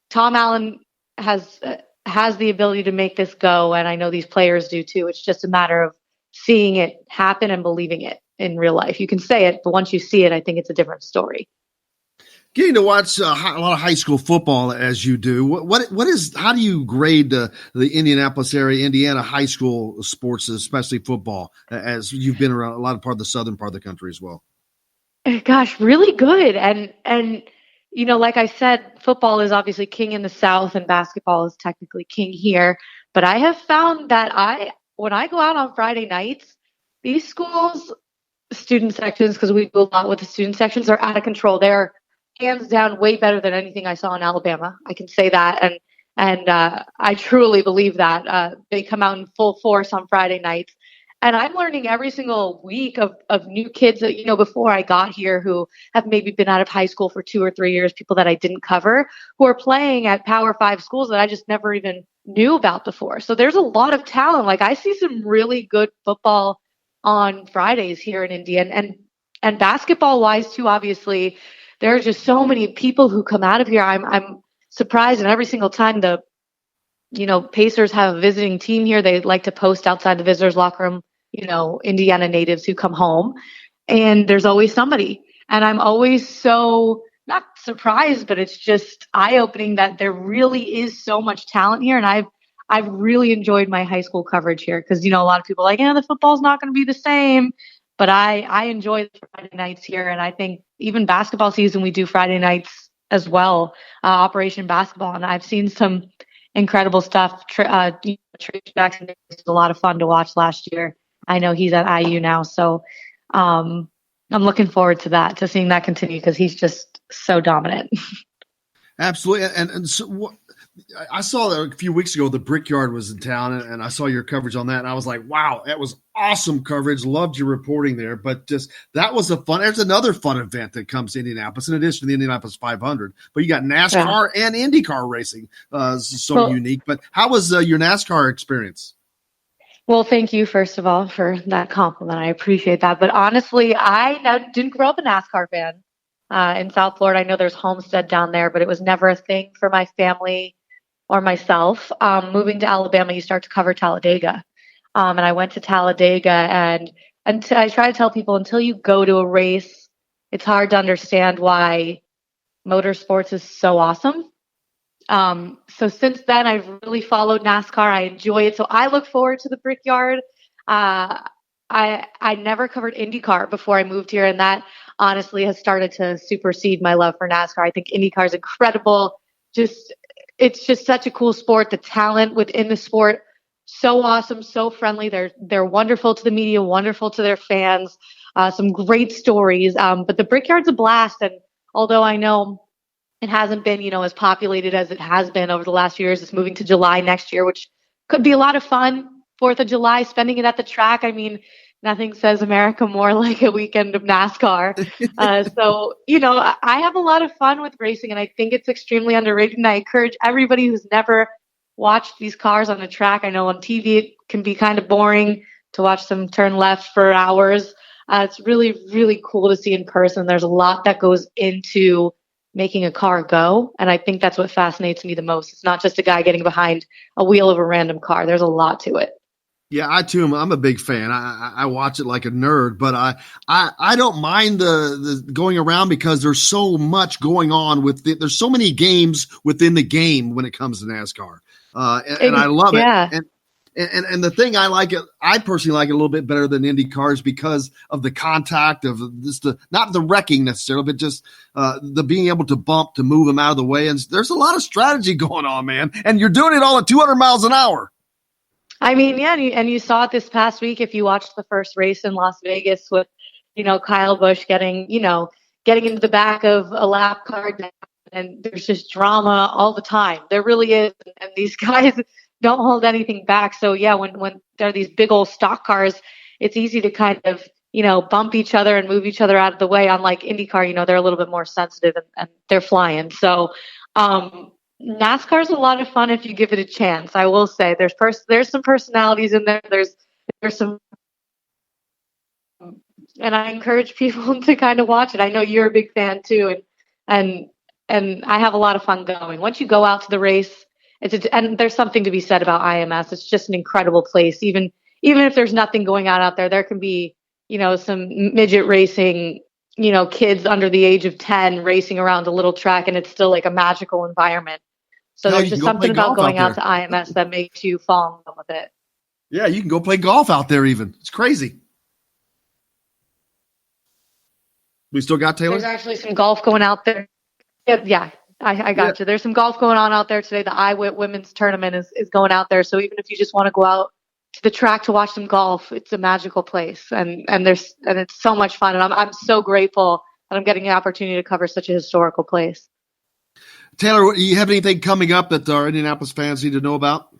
Tom Allen has the ability to make this go, and I know these players do too. It's just a matter of seeing it happen and believing it in real life. You can say it, but once you see it, I think it's a different story. Getting to watch a lot of high school football as you do, how do you grade the Indianapolis area, Indiana high school sports, especially football, as you've been around a lot of part of the southern part of the country as well? Gosh, really good. And like I said, football is obviously king in the South and basketball is technically king here. But I have found that when I go out on Friday nights, these schools' student sections, because we do a lot with the student sections, are out of control. They're hands down way better than anything I saw in Alabama. I can say that. And I truly believe that. They come out in full force on Friday nights. And I'm learning every single week of new kids that, before I got here who have maybe been out of high school for 2 or 3 years, people that I didn't cover, who are playing at Power 5 schools that I just never even knew about before. So there's a lot of talent. Like I see some really good football on Fridays here in Indiana and basketball wise too. Obviously, there are just so many people who come out of here. I'm surprised, and every single time the Pacers have a visiting team here, they like to post outside the visitors' locker room, Indiana natives who come home, and there's always somebody. And I'm always so not surprised, but it's just eye-opening that there really is so much talent here. And I've really enjoyed my high school coverage here because, a lot of people are like, the football's not going to be the same. But I enjoy the Friday nights here. And I think even basketball season, we do Friday nights as well, Operation Basketball. And I've seen some incredible stuff. Trace Jackson was a lot of fun to watch last year. I know he's at IU now. So I'm looking forward to seeing that continue because he's just so dominant. Absolutely. And so I saw that a few weeks ago, the Brickyard was in town, and I saw your coverage on that, and I was like, wow, that was awesome coverage. Loved your reporting there. But just that was there's another fun event that comes to Indianapolis in addition to the Indianapolis 500. But you got NASCAR and IndyCar racing. Unique. But how was your NASCAR experience? Well, thank you, first of all, for that compliment. I appreciate that. But honestly, I didn't grow up a NASCAR fan in South Florida. I know there's Homestead down there, but it was never a thing for my family or myself. Moving to Alabama, you start to cover Talladega. And I went to Talladega, and I try to tell people, until you go to a race, it's hard to understand why motorsports is so awesome. So since then, I've really followed NASCAR. I enjoy it. So I look forward to the Brickyard. I never covered IndyCar before I moved here, and that honestly has started to supersede my love for NASCAR. I think IndyCar is incredible. It's just such a cool sport. The talent within the sport, so awesome, so friendly. They're wonderful to the media, wonderful to their fans. Some great stories. But the Brickyard's a blast. And although I know it hasn't been, as populated as it has been over the last few years, it's moving to July next year, which could be a lot of fun. 4th of July, spending it at the track. I mean, nothing says America more like a weekend of NASCAR. So, I have a lot of fun with racing, and I think it's extremely underrated. And I encourage everybody who's never watched these cars on the track. I know on TV it can be kind of boring to watch them turn left for hours. It's really, really cool to see in person. There's a lot that goes into making a car go, and I think that's what fascinates me the most. It's not just a guy getting behind a wheel of a random car. There's a lot to it. Yeah, I too I'm a big fan. I watch it like a nerd, but I don't mind the going around because there's so much going on there's so many games within the game when it comes to NASCAR. And I love it. And the thing I personally like it a little bit better than Indy cars because of the contact of not the wrecking necessarily, but just the being able to bump to move them out of the way. And there's a lot of strategy going on, man. And you're doing it all at 200 miles an hour. I mean, yeah, and you saw it this past week if you watched the first race in Las Vegas with, Kyle Busch getting into the back of a lap car, and there's just drama all the time. There really is, and these guys don't hold anything back. So yeah, when there are these big old stock cars, it's easy to kind of, bump each other and move each other out of the way. Unlike IndyCar, they're a little bit more sensitive and they're flying. So, NASCAR is a lot of fun if you give it a chance. I will say there's some personalities in there. There's some, and I encourage people to kind of watch it. I know you're a big fan too, and I have a lot of fun going. Once you go out to the race, and there's something to be said about IMS. It's just an incredible place. Even if there's nothing going on out there can be some midget racing. Kids under the age of 10 racing around a little track, and it's still like a magical environment. So there's just something about going out to IMS that makes you fall in love with it. Yeah, you can go play golf out there even. It's crazy. We still got Taylor? There's actually some golf going out there. Yeah, I got you. There's some golf going on out there today. The IWIT women's tournament is going out there. So even if you just want to go out to the track to watch some golf, it's a magical place. And it's so much fun. And I'm so grateful that I'm getting the opportunity to cover such a historical place. Taylor, do you have anything coming up that our Indianapolis fans need to know about?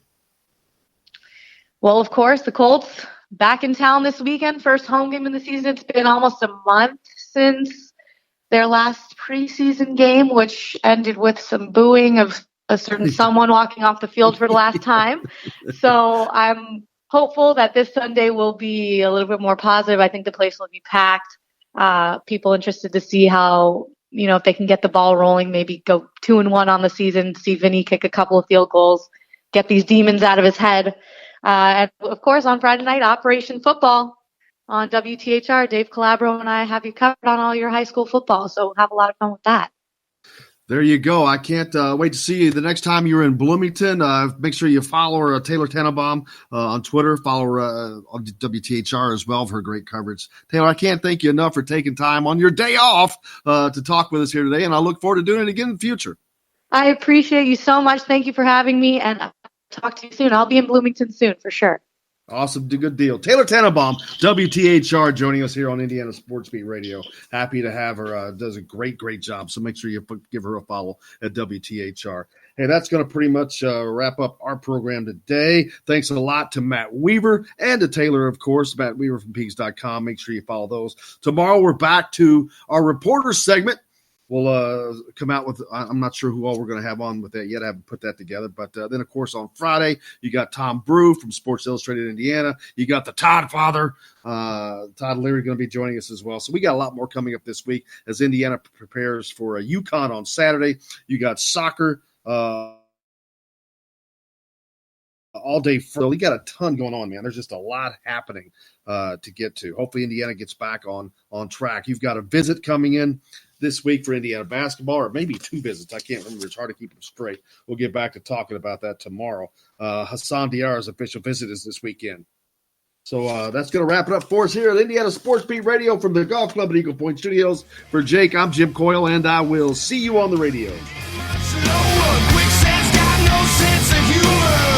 Well, of course, the Colts back in town this weekend. First home game of the season. It's been almost a month since their last preseason game, which ended with some booing of a certain someone walking off the field for the last time. So I'm hopeful that this Sunday will be a little bit more positive. I think the place will be packed. People interested to see how, if they can get the ball rolling, maybe go 2-1 on the season, see Vinny kick a couple of field goals, get these demons out of his head. And of course, on Friday night, Operation Football on WTHR. Dave Calabro and I have you covered on all your high school football. So have a lot of fun with that. There you go. I can't wait to see you the next time you're in Bloomington. Make sure you follow her, Taylor Tannenbaum, on Twitter. Follow her on WTHR as well for her great coverage. Taylor, I can't thank you enough for taking time on your day off to talk with us here today, and I look forward to doing it again in the future. I appreciate you so much. Thank you for having me, and I'll talk to you soon. I'll be in Bloomington soon for sure. Awesome. Good deal. Taylor Tannenbaum, WTHR, joining us here on Indiana Sports Beat Radio. Happy to have her. Does a great job. So make sure you give her a follow at WTHR. Hey, that's going to pretty much wrap up our program today. Thanks a lot to Matt Weaver and to Taylor, of course, Matt Weaver from Peaks.com. Make sure you follow those. Tomorrow we're back to our reporter segment. We'll come out with, I'm not sure who all we're going to have on with that yet. I haven't put that together. But then, of course, on Friday, you got Tom Brew from Sports Illustrated Indiana. You got the Todd father, Todd Leary, going to be joining us as well. So we got a lot more coming up this week as Indiana prepares for a UConn on Saturday. You got soccer all day. We got a ton going on, man. There's just a lot happening to get to. Hopefully Indiana gets back on track. You've got a visit coming in this week for Indiana basketball, or maybe 2 visits. I can't remember. It's hard to keep them straight. We'll get back to talking about that tomorrow. Hassan Diarra's official visit is this weekend. So that's going to wrap it up for us here at Indiana Sports Beat Radio from the Golf Club at Eagle Point Studios. For Jake, I'm Jim Coyle, and I will see you on the radio. Quicksand's got no sense of humor.